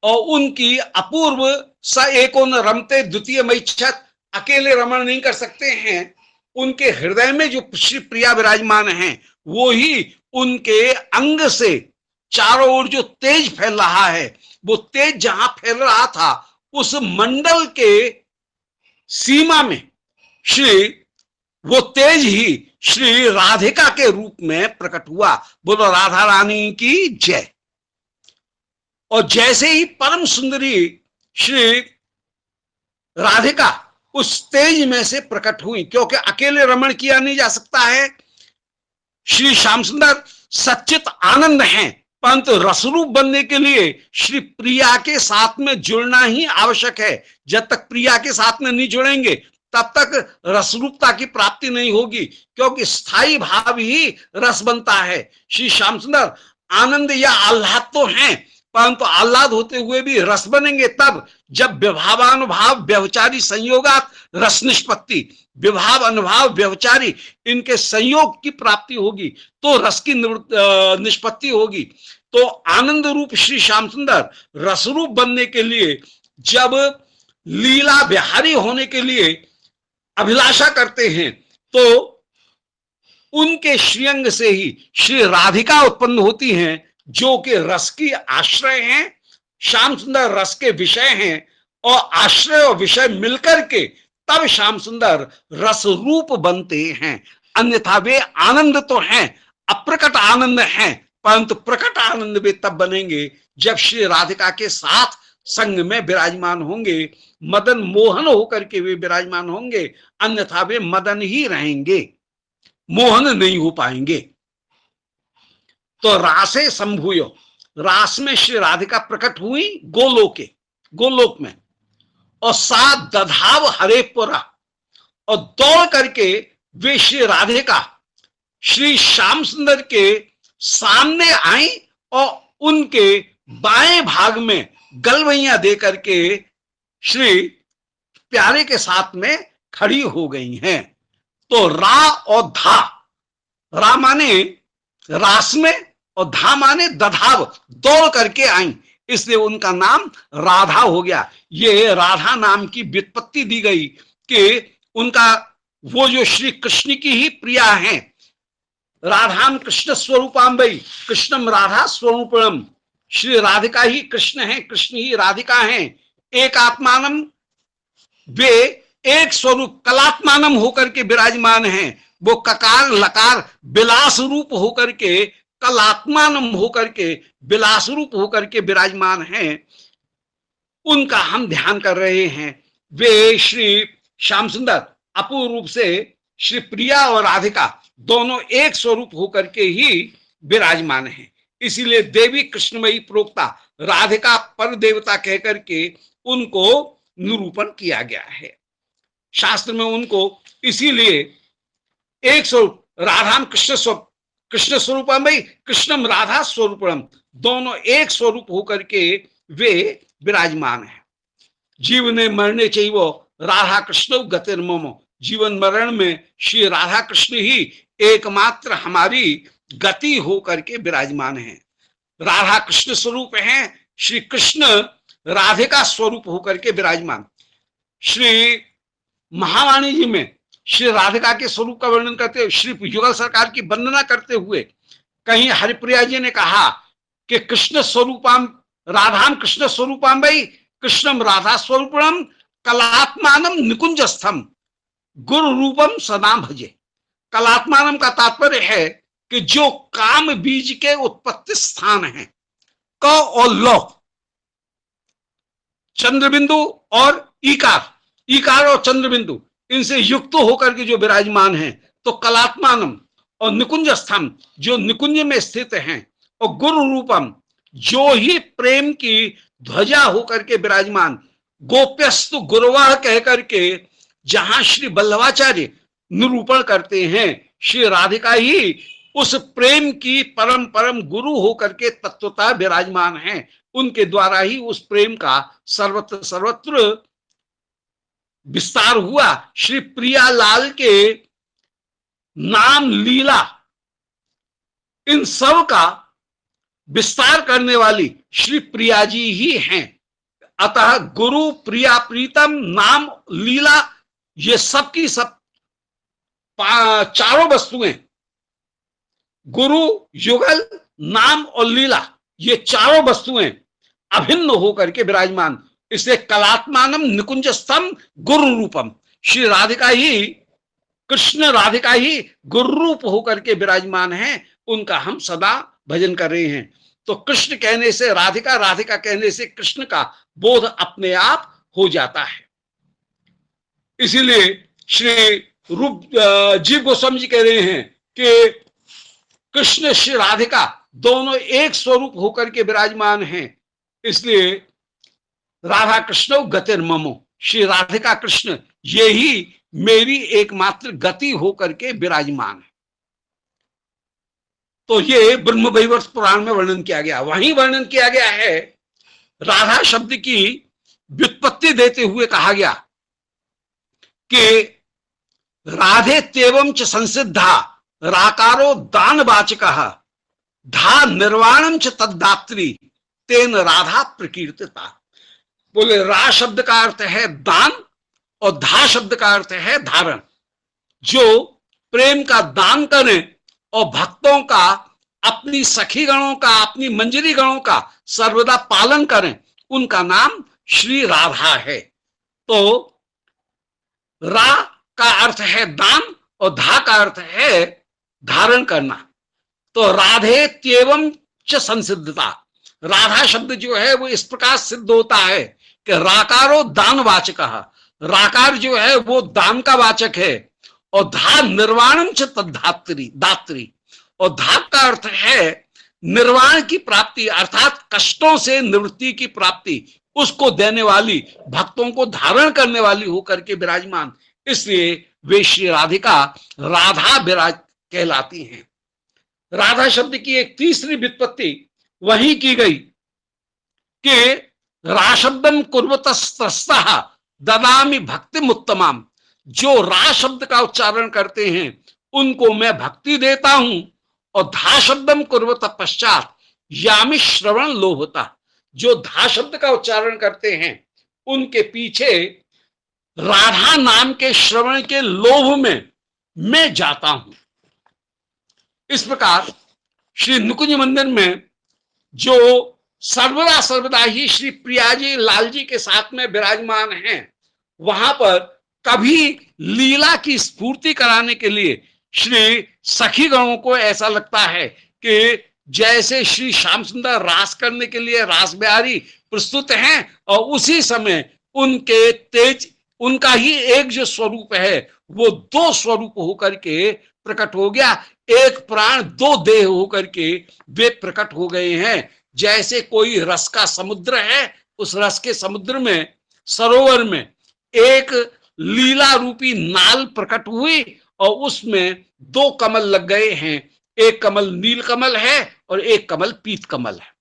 और उनकी अपूर्व स एको न रमते द्वितीय मैच्छत, अकेले रमण नहीं कर सकते हैं। उनके हृदय में जो श्री प्रिया विराजमान हैं, वो ही उनके अंग से चारों ओर जो तेज फैल रहा है, वो तेज जहां फैल रहा था, उस मंडल के सीमा में वो तेज ही श्री राधिका के रूप में प्रकट हुआ। बोलो राधा रानी की जय। और जैसे ही परम सुंदरी श्री राधिका उस तेज में से प्रकट हुई, क्योंकि अकेले रमण किया नहीं जा सकता है, श्री श्याम सुंदर सच्चित आनंद हैं, परंतु रसरूप बनने के लिए श्री प्रिया के साथ में जुड़ना ही आवश्यक है। जब तक प्रिया के साथ में नहीं जुड़ेंगे तब तक रसरूपता की प्राप्ति नहीं होगी, क्योंकि स्थायी भाव ही रस बनता है। श्री श्याम सुंदर आनंद या आह्लाद तो हैं, परंतु आह्लाद होते हुए भी रस बनेंगे तब जब विभावानुभाव व्यवचारी संयोगात रस निष्पत्ति, विभाव अनुभाव व्यवचारी इनके संयोग की प्राप्ति होगी तो रस की निष्पत्ति होगी। तो आनंद रूप श्री श्याम सुंदर रसरूप बनने के लिए, जब लीला बिहारी होने के लिए अभिलाषा करते हैं, तो उनके श्रीअंग से ही श्री राधिका उत्पन्न होती हैं, जो कि रस की आश्रय हैं, श्याम सुंदर रस के विषय हैं, और आश्रय और विषय मिलकर के तब श्याम सुंदर रस रूप बनते हैं। अन्यथा वे आनंद तो हैं, अप्रकट आनंद हैं, परंतु प्रकट आनंद वे तब बनेंगे जब श्री राधिका के साथ संग में विराजमान होंगे, मदन मोहन होकर के वे विराजमान होंगे। अन्यथा वे मदन ही रहेंगे, मोहन नहीं हो पाएंगे। तो रासे संभूय, रास में श्री राधिका प्रकट हुई गोलोक में, और साथ दधाव हरे पुरा, और दौड़ करके वे श्री राधिका श्री श्याम सुंदर के सामने आई और उनके बाएं भाग में गलवैया दे करके श्री प्यारे के साथ में खड़ी हो गई हैं। तो रा और धा, रा माने रास में और धा माने दधाव, दौड़ करके आई, इसलिए उनका नाम राधा हो गया। ये राधा नाम की व्युत्पत्ति दी गई कि उनका वो जो श्री कृष्ण की ही प्रिया हैं, राधाम कृष्ण स्वरूपाम्बई कृष्णम राधा स्वरूपम, श्री राधिका ही कृष्ण है, कृष्ण ही राधिका हैं। एक आत्मानम, वे एक स्वरूप कलात्मानम होकर के विराजमान हैं। वो ककार लकार विलास रूप होकर के, कलात्मानम होकर के, विलास रूप होकर के विराजमान हैं। उनका हम ध्यान कर रहे हैं। वे श्री श्याम सुंदर अपूर्व रूप से श्री प्रिया और राधिका दोनों एक स्वरूप होकर के ही विराजमान हैं। इसीलिए देवी कृष्णमयी प्रोक्ता, राधिका पर देवता कहकर के उनको निरूपण किया गया है शास्त्र में। उनको इसीलिए एक स्वरूप, राधाम कृष्ण स्वरूपम भाई कृष्णम राधा स्वरूपम, दोनों एक स्वरूप होकर के वे विराजमान है। जीवने मरने चाहिए राधा कृष्ण गतिर्ममो, जीवन मरण में श्री राधा कृष्ण ही एकमात्र हमारी गति होकर के विराजमान है। राधा कृष्ण स्वरूप हैं, श्री कृष्ण राधिका स्वरूप होकर के विराजमान। श्री महावाणी जी में श्री राधिका के स्वरूप का वर्णन करते हुए, श्री युगल सरकार की वंदना करते हुए कहीं हरिप्रिया जी ने कहा कि कृष्ण स्वरूपाम राधाम कृष्ण स्वरूपाम भाई कृष्णम राधा स्वरूपम कलात्मानम निकुंजस्थम गुरु रूपम सदा भजे। कलात्मानम का तात्पर्य है कि जो काम बीज के उत्पत्ति स्थान है, क और लो, चंद्रबिंदु और ईकार और चंद्रबिंदु, इनसे युक्त होकर के जो विराजमान हैं, तो कलात्मानम, और निकुंज स्थान जो निकुंज में स्थित हैं, और गुरु रूपम जो ही प्रेम की ध्वजा होकर के विराजमान। गोप्यस्तु गुरुवाह कहकर के जहां श्री वल्लभाचार्य निरूपण करते हैं, श्री राधिका ही उस प्रेम की परम परम गुरु होकर के तत्वता विराजमान हैं। उनके द्वारा ही उस प्रेम का सर्वत्र सर्वत्र विस्तार हुआ। श्री प्रियालाल के नाम लीला इन सब का विस्तार करने वाली श्री प्रिया जी ही हैं। अतः गुरु प्रिया प्रीतम नाम लीला, ये सब की सब चारों वस्तुएं, गुरु युगल नाम और लीला, ये चारों वस्तुएं अभिन्न होकर के विराजमान। इसलिए कलात्मानम निकुंजस्थम गुरु रूपम, श्री राधिका ही कृष्ण राधिका ही गुरु रूप होकर के विराजमान हैं। उनका हम सदा भजन कर रहे हैं। तो कृष्ण कहने से राधिका, राधिका कहने से कृष्ण का बोध अपने आप हो जाता है। इसीलिए श्री रूप जीव गोस्वामी जी कह रहे हैं कि कृष्ण श्री राधिका दोनों एक स्वरूप होकर के विराजमान हैं, इसलिए राधा कृष्ण गतिर्ममो, श्री राधिका कृष्ण ये ही मेरी एकमात्र गति होकर के विराजमान है। तो ये ब्रह्म वैवर्त पुराण में वर्णन किया गया। वहीं वर्णन किया गया है, राधा शब्द की व्युत्पत्ति देते हुए कहा गया कि राधे तेवं च संसिद्धा राकारो दानवाचकः धा निर्वाणम च तद्दात्री तेन राधा प्रकीर्तिता। बोले रा शब्द का अर्थ है दान और धा शब्द का अर्थ है धारण। जो प्रेम का दान करें और भक्तों का, अपनी सखी गणों का, अपनी मंजरी गणों का सर्वदा पालन करें, उनका नाम श्री राधा है। तो रा का अर्थ है दान और धा का अर्थ है धारण करना। तो राधे त्येवं च संसिद्धता, राधा शब्द जो है वो इस प्रकार सिद्ध होता है कि राकारो दान वाचक, राकार जो है वो दान का वाचक है, और धा निर्वाणम च तद्धात्री दात्री, और धा का अर्थ है निर्वाण की प्राप्ति, अर्थात कष्टों से निवृत्ति की प्राप्ति, उसको देने वाली, भक्तों को धारण करने वाली होकर के विराजमान, इसलिए वे श्री राधिका राधा विराज कहलाती हैं। राधा शब्द की एक तीसरी व्युत्पत्ति वही की गई कि राशब्दम कुर्वतस्तः ददामि भक्तिम उत्तमाम, जो रा शब्द का उच्चारण करते हैं उनको मैं भक्ति देता हूं, और धा शब्दम कुर्वत पश्चात यामि श्रवण लोभता, जो धा शब्द का उच्चारण करते हैं उनके पीछे राधा नाम के श्रवण के लोभ में मैं जाता हूं। इस प्रकार श्री नुकुंज मंदिर में जो सर्वदा सर्वदा ही श्री प्रिया जी लाल जी के साथ में विराजमान हैं, वहां पर कभी लीला की स्फूर्ति कराने के लिए श्री सखी गणों को ऐसा लगता है कि जैसे श्री श्याम सुंदर रास करने के लिए रास बिहारी प्रस्तुत हैं, और उसी समय उनके तेज, उनका ही एक जो स्वरूप है वो दो स्वरूप होकर के प्रकट हो गया, एक प्राण दो देह होकर के वे प्रकट हो गए हैं। जैसे कोई रस का समुद्र है, उस रस के समुद्र में, सरोवर में एक लीला रूपी नाल प्रकट हुई और उसमें दो कमल लग गए हैं, एक कमल नील कमल है और एक कमल पीत कमल है।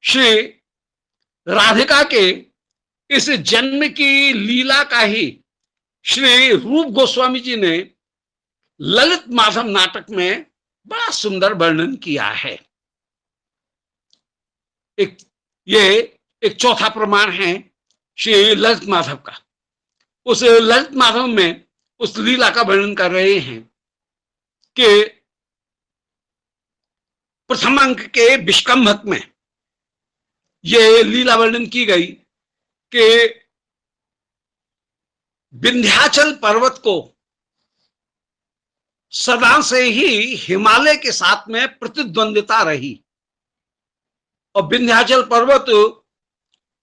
श्री राधिका के इस जन्म की लीला का ही श्री रूप गोस्वामी जी ने ललित माधव नाटक में बड़ा सुंदर वर्णन किया है। ये एक चौथा प्रमाण है श्री ललित माधव का। उस ललित माधव में उस लीला का वर्णन कर रहे हैं कि प्रथम अंक के विष्कंभक में ये लीला वर्णन की गई कि विंध्याचल पर्वत को सदा से ही हिमालय के साथ में प्रतिद्वंदिता रही, और विंध्याचल पर्वत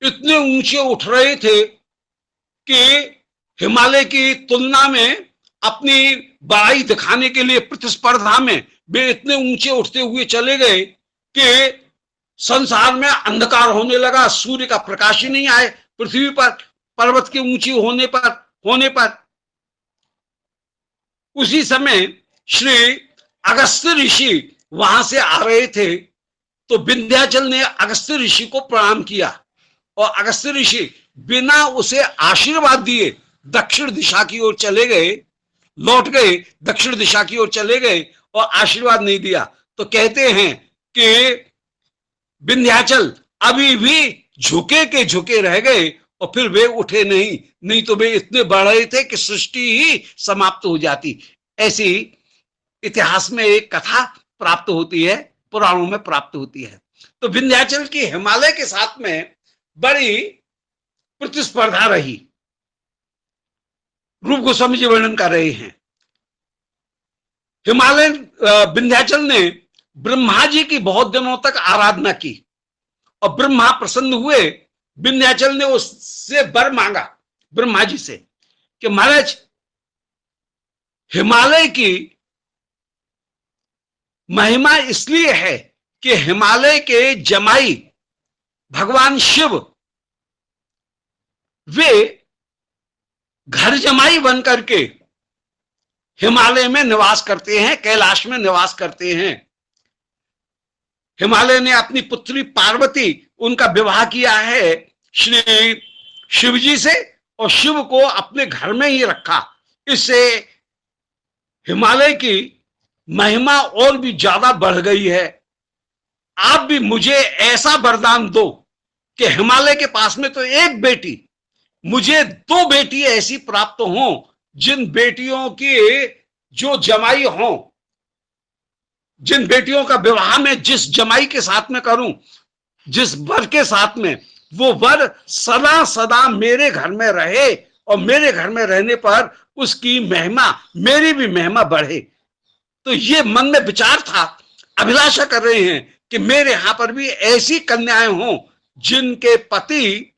इतने ऊंचे उठ रहे थे कि हिमालय की तुलना में अपनी बड़ाई दिखाने के लिए प्रतिस्पर्धा में वे इतने ऊंचे उठते हुए चले गए कि संसार में अंधकार होने लगा, सूर्य का प्रकाश ही नहीं आए पृथ्वी पर, पर्वत के ऊंची होने पर। उसी समय श्री अगस्त्य ऋषि वहां से आ रहे थे, तो विंध्याचल ने अगस्त्य ऋषि को प्रणाम किया, और अगस्त्य ऋषि बिना उसे आशीर्वाद दिए दक्षिण दिशा की ओर चले गए, लौट गए, दक्षिण दिशा की ओर चले गए और आशीर्वाद नहीं दिया। तो कहते हैं कि विंध्याचल अभी भी झुके के झुके रह गए, और फिर वे उठे नहीं तो वे इतने बढ़ रहे थे कि सृष्टि ही समाप्त हो जाती। ऐसी इतिहास में एक कथा प्राप्त होती है, पुराणों में प्राप्त होती है। तो विंध्याचल की हिमालय के साथ में बड़ी प्रतिस्पर्धा रही। रूप गोस्वामी जी वर्णन कर रहे हैं, हिमालय विंध्याचल ने ब्रह्मा जी की बहुत दिनों तक आराधना की, और ब्रह्मा प्रसन्न हुए। विंध्याचल ने उससे वर मांगा ब्रह्मा जी से कि महाराज, हिमालय की महिमा इसलिए है कि हिमालय के जमाई भगवान शिव वे घर जमाई बन करके हिमालय में निवास करते हैं, कैलाश में निवास करते हैं। हिमालय ने अपनी पुत्री पार्वती, उनका विवाह किया है श्री शिव जी से, और शिव को अपने घर में ही रखा। इससे हिमालय की महिमा और भी ज्यादा बढ़ गई है। आप भी मुझे ऐसा वरदान दो कि हिमालय के पास में तो एक बेटी, मुझे 2 बेटी ऐसी प्राप्त हों, जिन बेटियों की जो जमाई हों, जिन बेटियों का विवाह में जिस जमाई के साथ में करूं, जिस वर के साथ में, वो वर सदा सदा मेरे घर में रहे और मेरे घर में रहने पर उसकी महिमा, मेरी भी महिमा बढ़े। तो ये मन में विचार था, अभिलाषा कर रहे हैं कि मेरे यहां पर भी ऐसी कन्याएं हों जिनके पति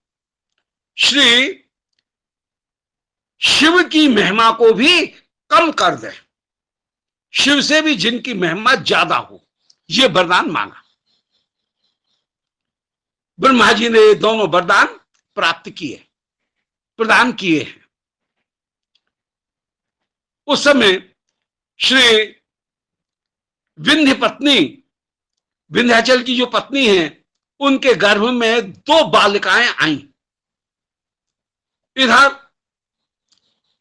श्री शिव की महिमा को भी कम कर दे, शिव से भी जिनकी महिमा ज्यादा हो। ये वरदान मांगा। ब्रह्मा जी ने दोनों वरदान प्राप्त किए, प्रदान किए हैं। उस समय श्री विंध्य पत्नी, विंध्याचल की जो पत्नी है, उनके गर्भ में 2 बालिकाएं आईं। इधर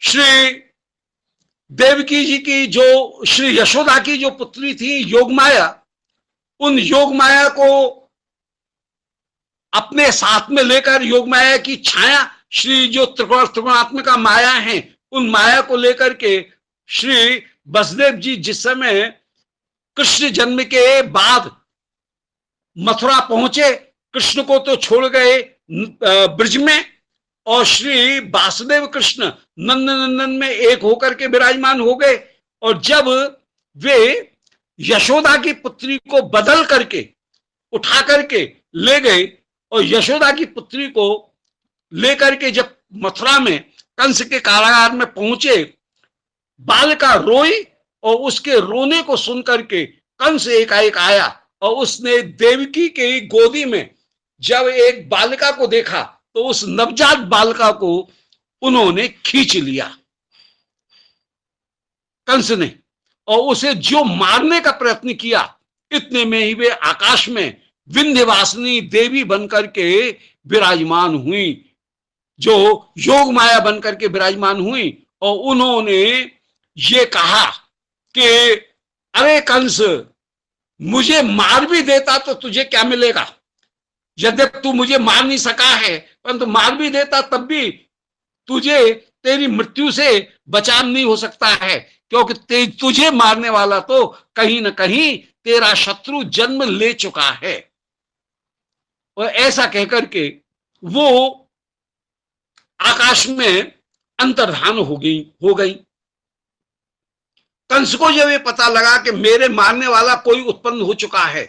श्री देवकी जी की जो श्री यशोदा की जो पुत्री थी योगमाया, उन योगमाया को अपने साथ में लेकर, योगमाया की छाया श्री जो त्रिगुणात्मिका माया है, उन माया को लेकर के श्री वसुदेव जी जिस समय कृष्ण जन्म के बाद मथुरा पहुंचे, कृष्ण को तो छोड़ गए ब्रज में, और श्री वासुदेव कृष्ण नंदन में एक होकर के विराजमान हो गए। और जब वे यशोदा की पुत्री को बदल करके उठा करके ले गए, और यशोदा की पुत्री को लेकर के जब मथुरा में कंस के कारागार में पहुंचे, बालिका रोई, और उसके रोने को सुनकर के कंस एकाएक आया, और उसने देवकी के गोदी में जब एक बालिका को देखा, तो उस नवजात बालिका को उन्होंने खींच लिया कंस ने, और उसे जो मारने का प्रयत्न किया, इतने में ही वे आकाश में विंध्यवासिनी देवी बनकर के विराजमान हुई, जो योग माया बनकर के विराजमान हुई। और उन्होंने ये कहा कि अरे कंस, मुझे मार भी देता तो तुझे क्या मिलेगा? यद्यपि तू मुझे मार नहीं सका है, परंतु मार भी देता तब भी तुझे, तेरी मृत्यु से बचाव नहीं हो सकता है, क्योंकि तुझे मारने वाला तो कहीं ना कहीं तेरा शत्रु जन्म ले चुका है। और ऐसा कहकर के वो आकाश में अंतर्धान हो गई। कंस को जब ये पता लगा कि मेरे मारने वाला कोई उत्पन्न हो चुका है,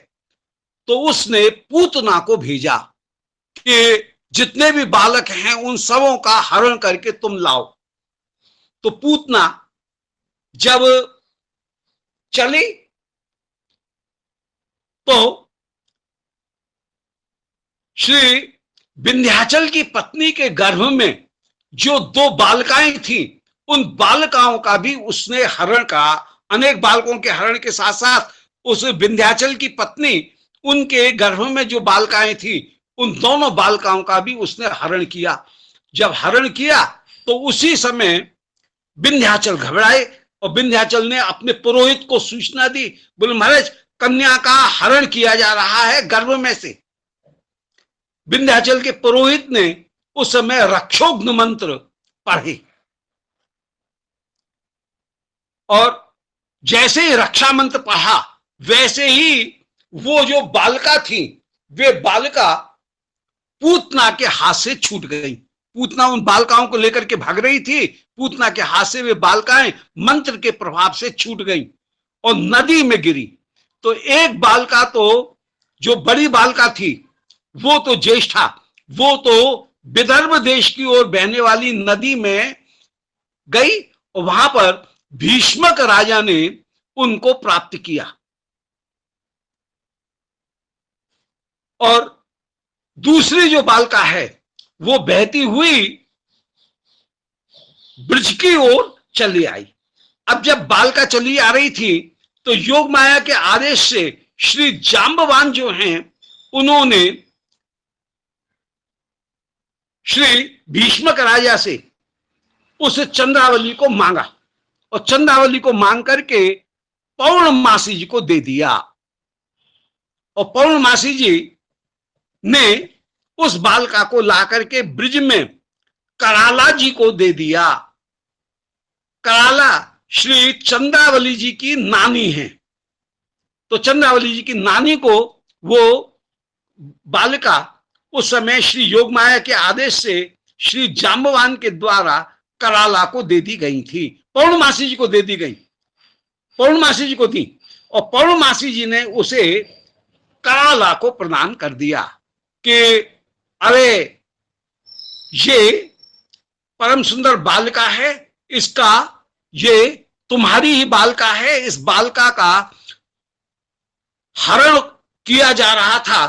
तो उसने पूतना को भेजा कि जितने भी बालक हैं उन सबों का हरण करके तुम लाओ। तो पूतना जब चली, तो श्री विंध्याचल की पत्नी के गर्भ में जो 2 बालिकाएं थी, उन बालिकाओं का भी उसने हरण का, अनेक बालकों के हरण के साथ साथ उस विंध्याचल की पत्नी, उनके गर्भ में जो बालिकाएं थी, उन दोनों बालिकाओं का भी उसने हरण किया। जब हरण किया तो उसी समय विंध्याचल घबराए, और विंध्याचल ने अपने पुरोहित को सूचना दी, बोले महाराज, कन्या का हरण किया जा रहा है गर्भ में से। विंध्याचल के पुरोहित ने उस समय रक्षोघ्न मंत्र पढ़े, और जैसे ही रक्षा मंत्र पढ़ा, वैसे ही वो जो बालिका थी, वे बालिका पूतना के हाथ से छूट गई। पूतना उन बालिकाओं को लेकर के भाग रही थी, पूतना के हाथ से वे बालिकाएं मंत्र के प्रभाव से छूट गई और नदी में गिरी। तो एक बालिका, तो जो बड़ी बालिका थी, वो तो ज्येष्ठा, वो तो विदर्भ देश की ओर बहने वाली नदी में गई, और वहां पर भीष्मक राजा ने उनको प्राप्त किया। और दूसरी जो बालिका है वो बहती हुई ब्रज की ओर चली आई। अब जब बालिका चली आ रही थी तो योग माया के आदेश से श्री जांबवान जो हैं उन्होंने श्री भीष्मक राजा से उस चंद्रावली को मांगा और चंद्रावली को मांग करके पौर्णमासी जी को दे दिया। और पौर्णमासी जी ने उस बालिका को ला करके ब्रिज में कराला जी को दे दिया। कराला श्री चंद्रावली जी की नानी है, तो चंद्रावली जी की नानी को वो बालिका उस समय श्री योगमाया के आदेश से श्री जांबवान के द्वारा कराला को दे दी गई थी, पौर्णमासी जी को दे दी गई, पौर्णमासी जी को दी। और पौर्णमासी जी ने उसे कराला को प्रदान कर दिया कि अरे ये परम सुंदर बालिका है, इसका ये तुम्हारी ही बालिका है, इस बालिका का हरण किया जा रहा था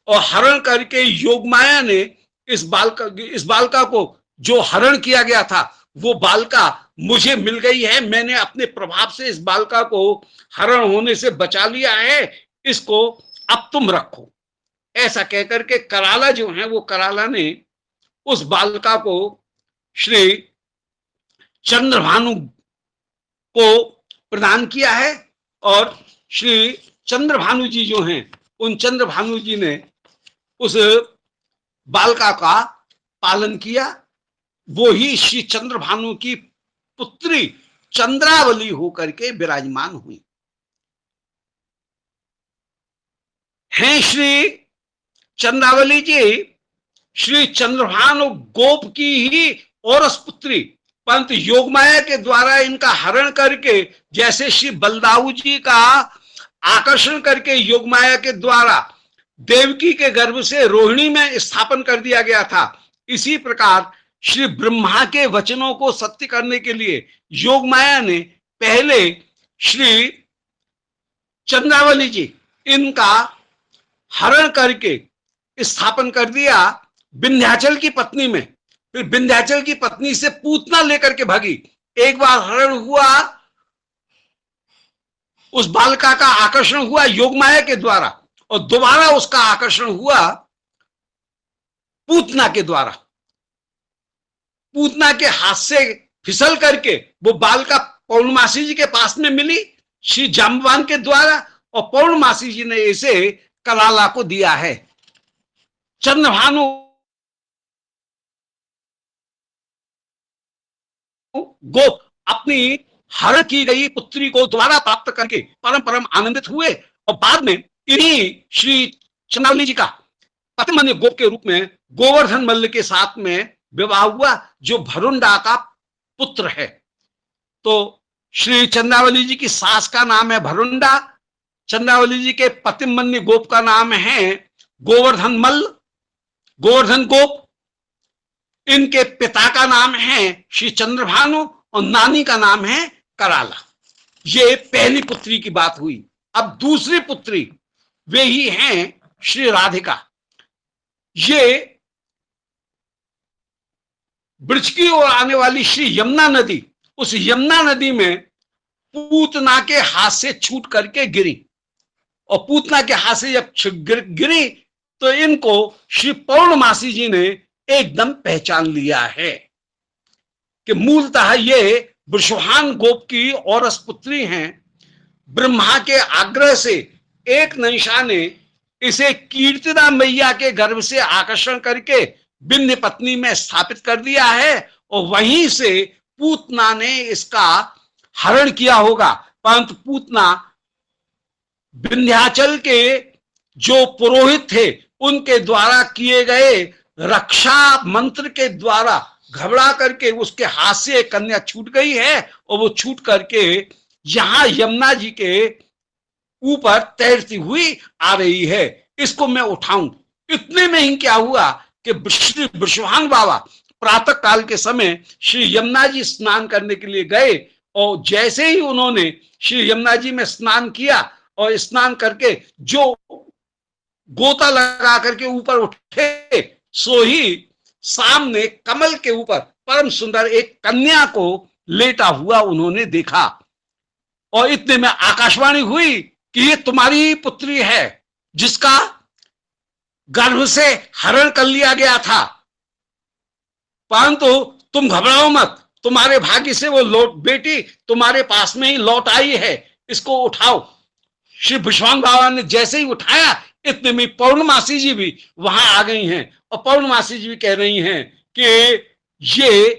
और हरण करके योगमाया ने इस बालिका को जो हरण किया गया था वो बालिका मुझे मिल गई है, मैंने अपने प्रभाव से इस बालिका को हरण होने से बचा लिया है, इसको अब तुम रखो। ऐसा कहकर के कराला जो है वो कराला ने उस बालिका को श्री चंद्रभानु को प्रदान किया है और श्री चंद्रभानु जी जो हैं उन चंद्रभानु जी ने उस बालिका का पालन किया। वो ही श्री चंद्रभानु की पुत्री चंद्रावली होकर के विराजमान हुई हैं। श्री चंद्रावली जी श्री चंद्रभानु गोप की ही औरस पुत्री, परंतु योगमाया के द्वारा इनका हरण करके जैसे श्री बलदाऊ जी का आकर्षण करके योगमाया के द्वारा देवकी के गर्भ से रोहिणी में स्थापन कर दिया गया था, इसी प्रकार श्री ब्रह्मा के वचनों को सत्य करने के लिए योगमाया ने पहले श्री चंद्रावली जी इनका हरण करके स्थापन कर दिया विंध्याचल की पत्नी में। फिर विंध्याचल की पत्नी से पूतना लेकर के भागी। एक बार हरण हुआ, उस बालिका का आकर्षण हुआ योगमाया के द्वारा और दोबारा उसका आकर्षण हुआ पूतना के द्वारा। पूतना के हाथ से फिसल करके वो बालिका पौर्णमासी जी के पास में मिली श्री जांबवान के द्वारा और पौर्णमासी जी ने इसे कराला को दिया है। चंद्रभानु गोप अपनी हरण की गई पुत्री को दोबारा प्राप्त करके परम परम आनंदित हुए और बाद में इन्हीं श्री चंद्रावली जी का पतिमन्य गोप के रूप में गोवर्धन मल्ल के साथ में विवाह हुआ जो भरुंडा का पुत्र है। तो श्री चंद्रावली जी की सास का नाम है भरुंडा, चंद्रावली जी के पतिमन्य गोप का नाम है गोवर्धन मल्ल, गोवर्धन गोप। इनके पिता का नाम है श्री चंद्रभानु और नानी का नाम है कराला। ये पहली पुत्री की बात हुई। अब दूसरी पुत्री वे ही हैं श्री राधिका। ये ब्रज की ओर आने वाली श्री यमुना नदी, उस यमुना नदी में पूतना के हाथ से छूट करके गिरी और पूतना के हाथ से जब गिरी तो इनको श्री पौर्णमासी जी ने एकदम पहचान लिया है कि मूलतः ये वृषभान गोप की औरस पुत्री हैं। ब्रह्मा के आग्रह से एक नैशा ने इसे कीर्तिदा मैया के गर्भ से आकर्षण करके विंध्य पत्नी में स्थापित कर दिया है और वहीं से पूतना ने इसका हरण किया होगा। परंतु पूतना विंध्याचल के जो पुरोहित थे उनके द्वारा किए गए रक्षा मंत्र के द्वारा घबरा करके उसके हाथ से एक कन्या छूट गई है और वो छूट करके यहां यमुना जी के ऊपर तैरती हुई आ रही है, इसको मैं उठाऊं। इतने में ही क्या हुआ कि श्री वृषभान बाबा प्रातः काल के समय श्री यमुना जी स्नान करने के लिए गए और जैसे ही उन्होंने श्री यमुना जी में स्नान किया और स्नान करके जो गोता लगा करके ऊपर उठे, सो ही सामने कमल के ऊपर परम सुंदर एक कन्या को लेटा हुआ उन्होंने देखा। और इतने में आकाशवाणी हुई कि ये तुम्हारी पुत्री है, जिसका गर्भ से हरण कर लिया गया था, परंतु तुम घबराओ मत, तुम्हारे भाग्य से वो लौट बेटी तुम्हारे पास में ही लौट आई है, इसको उठाओ। श्री विश्वान बाबा ने जैसे ही उठाया, इतने में पौर्णमासी जी भी वहां आ गई हैं, और पौर्णमासी जी भी कह रही हैं कि ये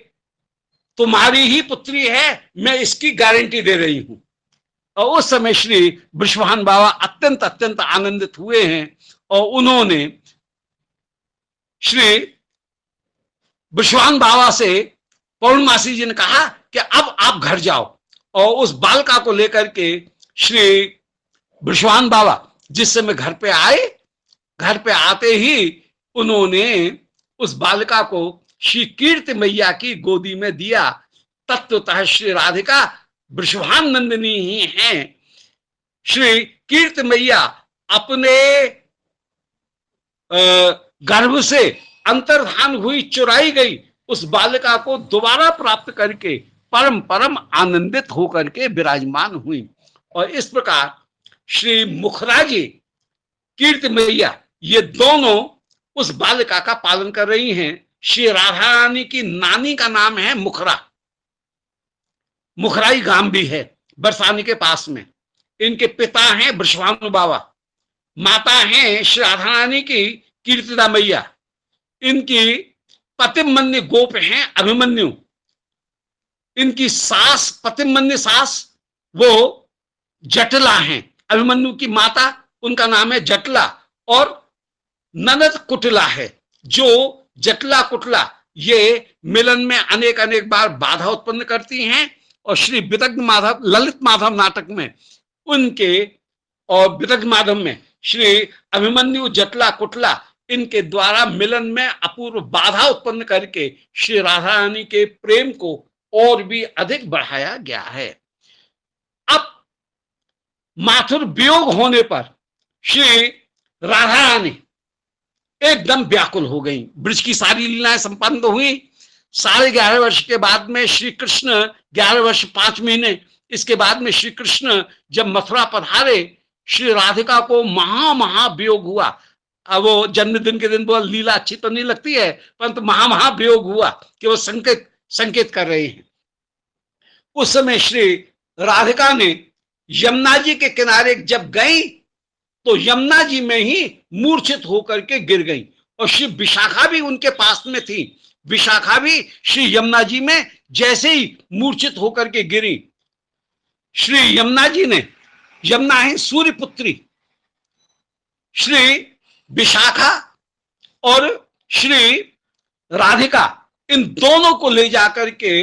तुम्हारी ही पुत्री है, मैं इसकी गारंटी दे रही हूं। और उस समय श्री विश्वान बाबा अत्यंत अत्यंत आनंदित हुए हैं, और उन्होंने श्री विश्वान बाबा से पौर्णमासी जी ने कहा कि अब आप घर जाओ। और उस बालिका को लेकर के श्री विश्वान बाबा जिस समय घर पे आए, घर पे आते ही उन्होंने उस बालिका को श्री कीर्ति मैया की गोदी में दिया। तत्वतः श्री राधिका वृषभान नंदिनी ही हैं। श्री कीर्ति मैया अपने गर्भ से अंतर्धान हुई, चुराई गई उस बालिका को दोबारा प्राप्त करके परम परम आनंदित होकर के विराजमान हुई। और इस प्रकार श्री मुखरा जी, कीर्ति मैया, ये दोनों उस बालिका का पालन कर रही हैं। श्री राधा रानी की नानी का नाम है मुखरा, मुखराई गांव भी है बरसानी के पास में। इनके पिता हैं वृषभानु बाबा, माता हैं श्री राधा रानी की कीर्तिदा मैया। इनकी पतिमन्य गोप हैं अभिमन्यु। इनकी सास, पतिमन्य सास, वो जटला हैं। अभिमन्यु की माता, उनका नाम है जटला, और ननद कुटला है। जो जटला कुटला ये मिलन में अनेक अनेक बार बाधा उत्पन्न करती हैं। और श्री विदग्ध माधव, ललित माधव नाटक में उनके, और विदग्ध माधव में श्री अभिमन्यु जटला कुटला, इनके द्वारा मिलन में अपूर्व बाधा उत्पन्न करके श्री राधा रानी के प्रेम को और भी अधिक बढ़ाया गया है। अब माथुर वियोग होने पर श्री राधा रानी एकदम व्याकुल हो गई। ब्रज की सारी लीलाएं संपन्न हुई। 11.5 वर्ष के बाद में श्री कृष्ण, 11 वर्ष 5 महीने, इसके बाद में श्री कृष्ण जब मथुरा पधारे, श्री राधिका को महा वियोग हुआ। अब वो जन्मदिन के दिन वो लीला अच्छी तो नहीं लगती है, परंतु महा वियोग हुआ कि वो संकेत कर रहे हैं। उस समय श्री राधिका ने यमुना जी के किनारे जब गई तो यमुना जी में ही मूर्छित होकर के गिर गई। और श्री विशाखा भी उनके पास में थी। विशाखा भी श्री यमुना जी में जैसे ही मूर्छित होकर के गिरी, श्री यमुना जी ने, यमुना है सूर्य पुत्री, श्री विशाखा और श्री राधिका, इन दोनों को ले जाकर के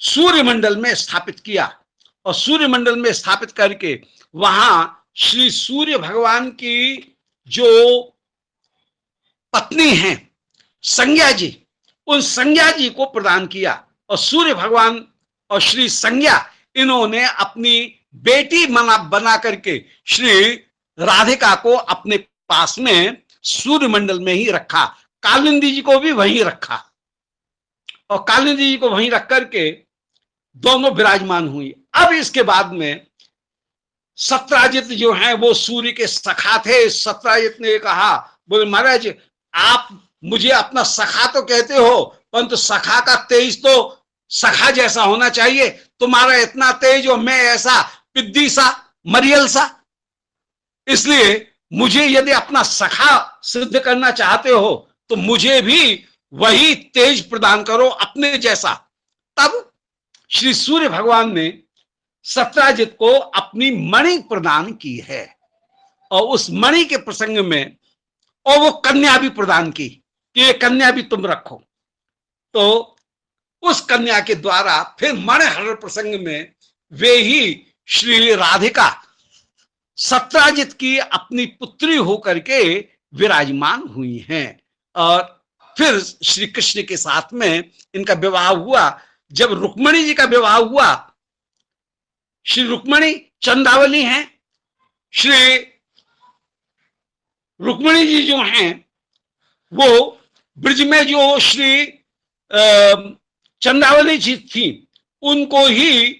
सूर्यमंडल में स्थापित किया। और सूर्यमंडल में स्थापित करके वहां श्री सूर्य भगवान की जो पत्नी हैं संज्ञा जी, उन संज्ञा जी को प्रदान किया। और सूर्य भगवान और श्री संज्ञा, इन्होंने अपनी बेटी बना करके श्री राधिका को अपने पास में सूर्यमंडल में ही रखा। कालिंदी जी को भी वहीं रखा, और कालिंदी जी को वहीं रख करके दोनों विराजमान हुई। अब इसके बाद में सत्राजित जो हैं वो सूर्य के सखा थे। सत्राजित ने कहा, बोले महाराज आप मुझे अपना सखा तो कहते हो, परंतु सखा का तेज तो सखा जैसा होना चाहिए। तुम्हारा इतना तेज और मैं ऐसा पिद्दी सा, मरियल सा, इसलिए मुझे यदि अपना सखा सिद्ध करना चाहते हो तो मुझे भी वही तेज प्रदान करो अपने जैसा। तब श्री सूर्य भगवान ने सत्राजित को अपनी मणि प्रदान की है, और उस मणि के प्रसंग में, और वो कन्या भी प्रदान की कि ये कन्या भी तुम रखो। तो उस कन्या के द्वारा फिर मणिहरण प्रसंग में वे ही श्री राधिका सत्राजित की अपनी पुत्री होकर के विराजमान हुई हैं। और फिर श्री कृष्ण के साथ में इनका विवाह हुआ। जब रुक्मणी जी का विवाह हुआ, श्री रुक्मणी चंदावली हैं, श्री रुक्मिणी जी जो हैं वो ब्रिज में जो श्री चंद्रावली जी थी उनको ही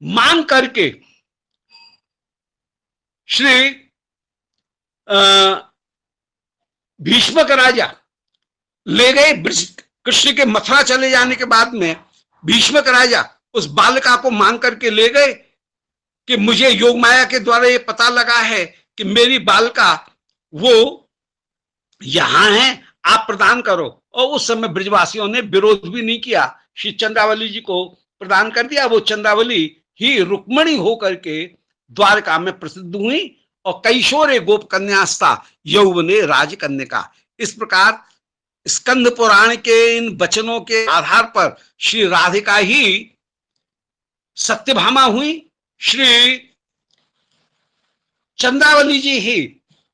मान करके श्री भीष्मक राजा ले गए। कृष्ण के मथुरा चले जाने के बाद में भीष्मक राजा उस बालिका को मान करके ले गए कि मुझे योग माया के द्वारा ये पता लगा है कि मेरी बालिका वो यहां है, आप प्रदान करो। और उस समय ब्रजवासियों ने विरोध भी नहीं किया, श्री चंद्रावली जी को प्रदान कर दिया। वो चंद्रावली ही रुक्मणी होकर के द्वारका में प्रसिद्ध हुई और कैशोरे गोप कन्यास्ता यौवने राजकन्या। इस प्रकार स्कंद पुराण के इन वचनों के आधार पर श्री राधिका ही सत्यभामा हुई, श्री चंद्रावली जी ही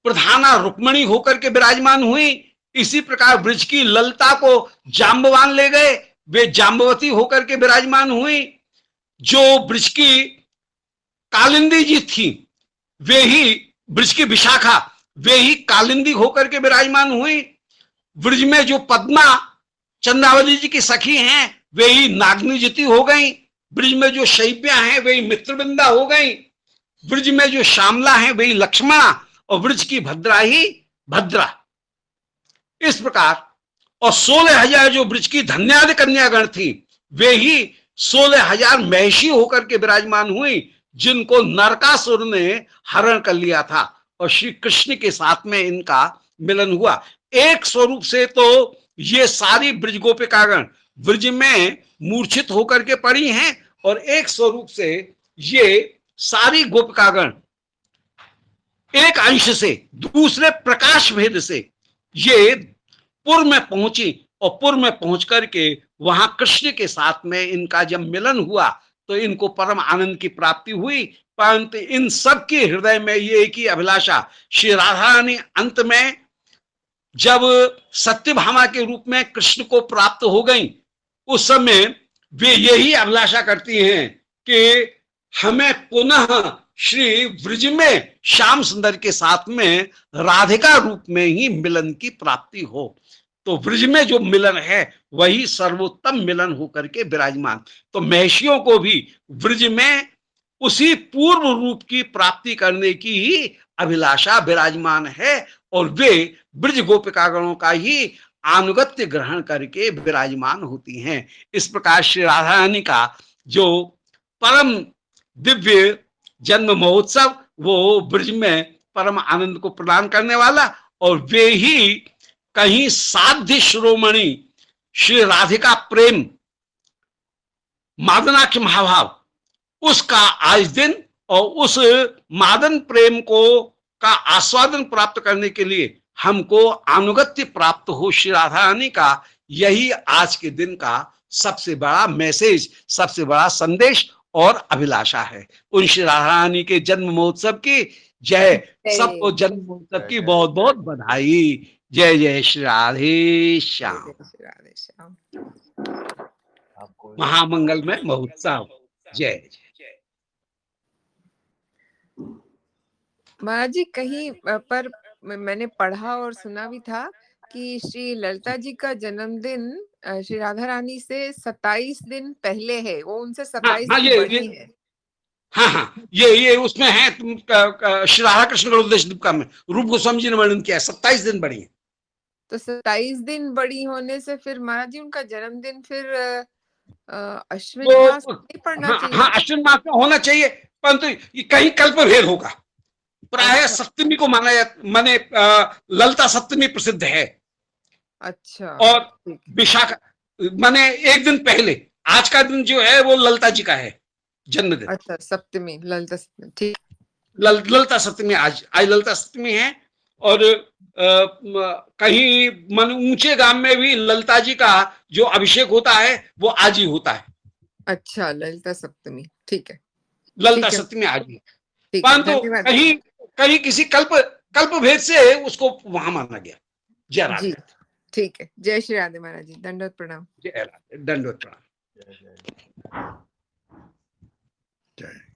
प्रधाना रुक्मणी होकर के विराजमान हुई। इसी प्रकार ब्रज की ललता को जाम्बवान ले गए, वे जाम्बवती होकर के विराजमान हुई। जो ब्रज की कालिंदी जी थी वे ही ब्रज की विशाखा, वे ही कालिंदी होकर के विराजमान हुई। ब्रज में जो पद्मा चंद्रावली जी की सखी हैं वे ही नागनिजति हो गई। ब्रज में जो शैव्या हैं वे ही मित्रविंदा हो गई। ब्रज में जो श्यामला है वही लक्ष्मणा और ब्रज की भद्रा ही भद्रा। इस प्रकार और 16,000 जो ब्रज की धन्यादि कन्यागण थी वे ही 16,000 महिषी होकर के विराजमान हुई, जिनको नरकासुर ने हरण कर लिया था और श्री कृष्ण के साथ में इनका मिलन हुआ। एक स्वरूप से तो ये सारी ब्रज गोपिकागण ब्रज में मूर्छित होकर के पड़ी हैं और एक स्वरूप से ये सारी गोपिकागण एक अंश से दूसरे प्रकाश भेद से ये पुर में पहुंची और पुर में पहुंच करके वहां कृष्ण के साथ में इनका जब मिलन हुआ तो इनको परम आनंद की प्राप्ति हुई। परंतु इन सब के हृदय में ये एक ही अभिलाषा, श्री राधा रानी अंत में जब सत्यभामा के रूप में कृष्ण को प्राप्त हो गई उस समय वे यही अभिलाषा करती हैं कि हमें पुनः श्री ब्रज में श्याम सुंदर के साथ में राधिका रूप में ही मिलन की प्राप्ति हो। तो ब्रज में जो मिलन है वही सर्वोत्तम मिलन होकर के विराजमान। तो महिषियों को भी ब्रज में उसी पूर्व रूप की प्राप्ति करने की ही अभिलाषा विराजमान है और वे ब्रज गोपिकागणों का ही अनुगत्य ग्रहण करके विराजमान होती हैं। इस प्रकार श्री राधा रानी का जो परम दिव्य जन्म महोत्सव वो ब्रज में परम आनंद को प्रदान करने वाला और वे ही कहीं साध्य शिरोमणि श्री राधिका प्रेम मादनाक्ष महाभाव उसका आज दिन और उस मादन प्रेम को का आस्वादन प्राप्त करने के लिए हमको अनुगत्य प्राप्त हो श्री राधा रानी का, यही आज के दिन का सबसे बड़ा मैसेज, सबसे बड़ा संदेश और अभिलाषा है। उन श्री राधा रानी के जन्म महोत्सव की जय। सबको जन्म महोत्सव की बहुत बहुत बधाई। जय जय श्री राधे श्याम। महामंगल में महोत्सव। जय जय।
महाराज जी कहीं पर मैंने पढ़ा और सुना भी था कि श्री ललिता जी का जन्मदिन श्री राधा रानी से 27 दिन पहले है, वो उनसे 27 दिन बड़ी है।
हाँ, ये उसमें है श्री राधा कृष्ण गणोदश दीपिका में रूप गोस्वामी जी ने वर्णन किया है, 27 दिन बड़ी है।
तो 27 दिन बड़ी होने से फिर महाराज जी उनका जन्मदिन फिर अश्विन मास नहीं पड़ना चाहिए?
हाँ, अश्विन मास में होना चाहिए, परंतु ये कहीं कल्प भेद होगा। प्राय सप्तमी को माने ललिता सप्तमी प्रसिद्ध है। अच्छा। और विशाखा माने एक दिन पहले, आज का दिन जो है वो ललिता जी का है जन्मदिन।
अच्छा, सप्तमी, ललिता सप्तमी, ठीक।
ललिता सप्तमी आज ललिता सप्तमी है। और कहीं मन ऊंचे गांव में भी ललिता जी का जो अभिषेक होता है वो आज ही होता है।
अच्छा, ललिता सप्तमी, ठीक है।
ललिता सप्तमी आज ही, परंतु कहीं किसी कल्प भेद से उसको वहां माना गया। जय राधे।
ठीक है। जय श्री राधे महाराज जी, दंडवत प्रणाम।
जय राधे, दंडवत प्रणाम। जय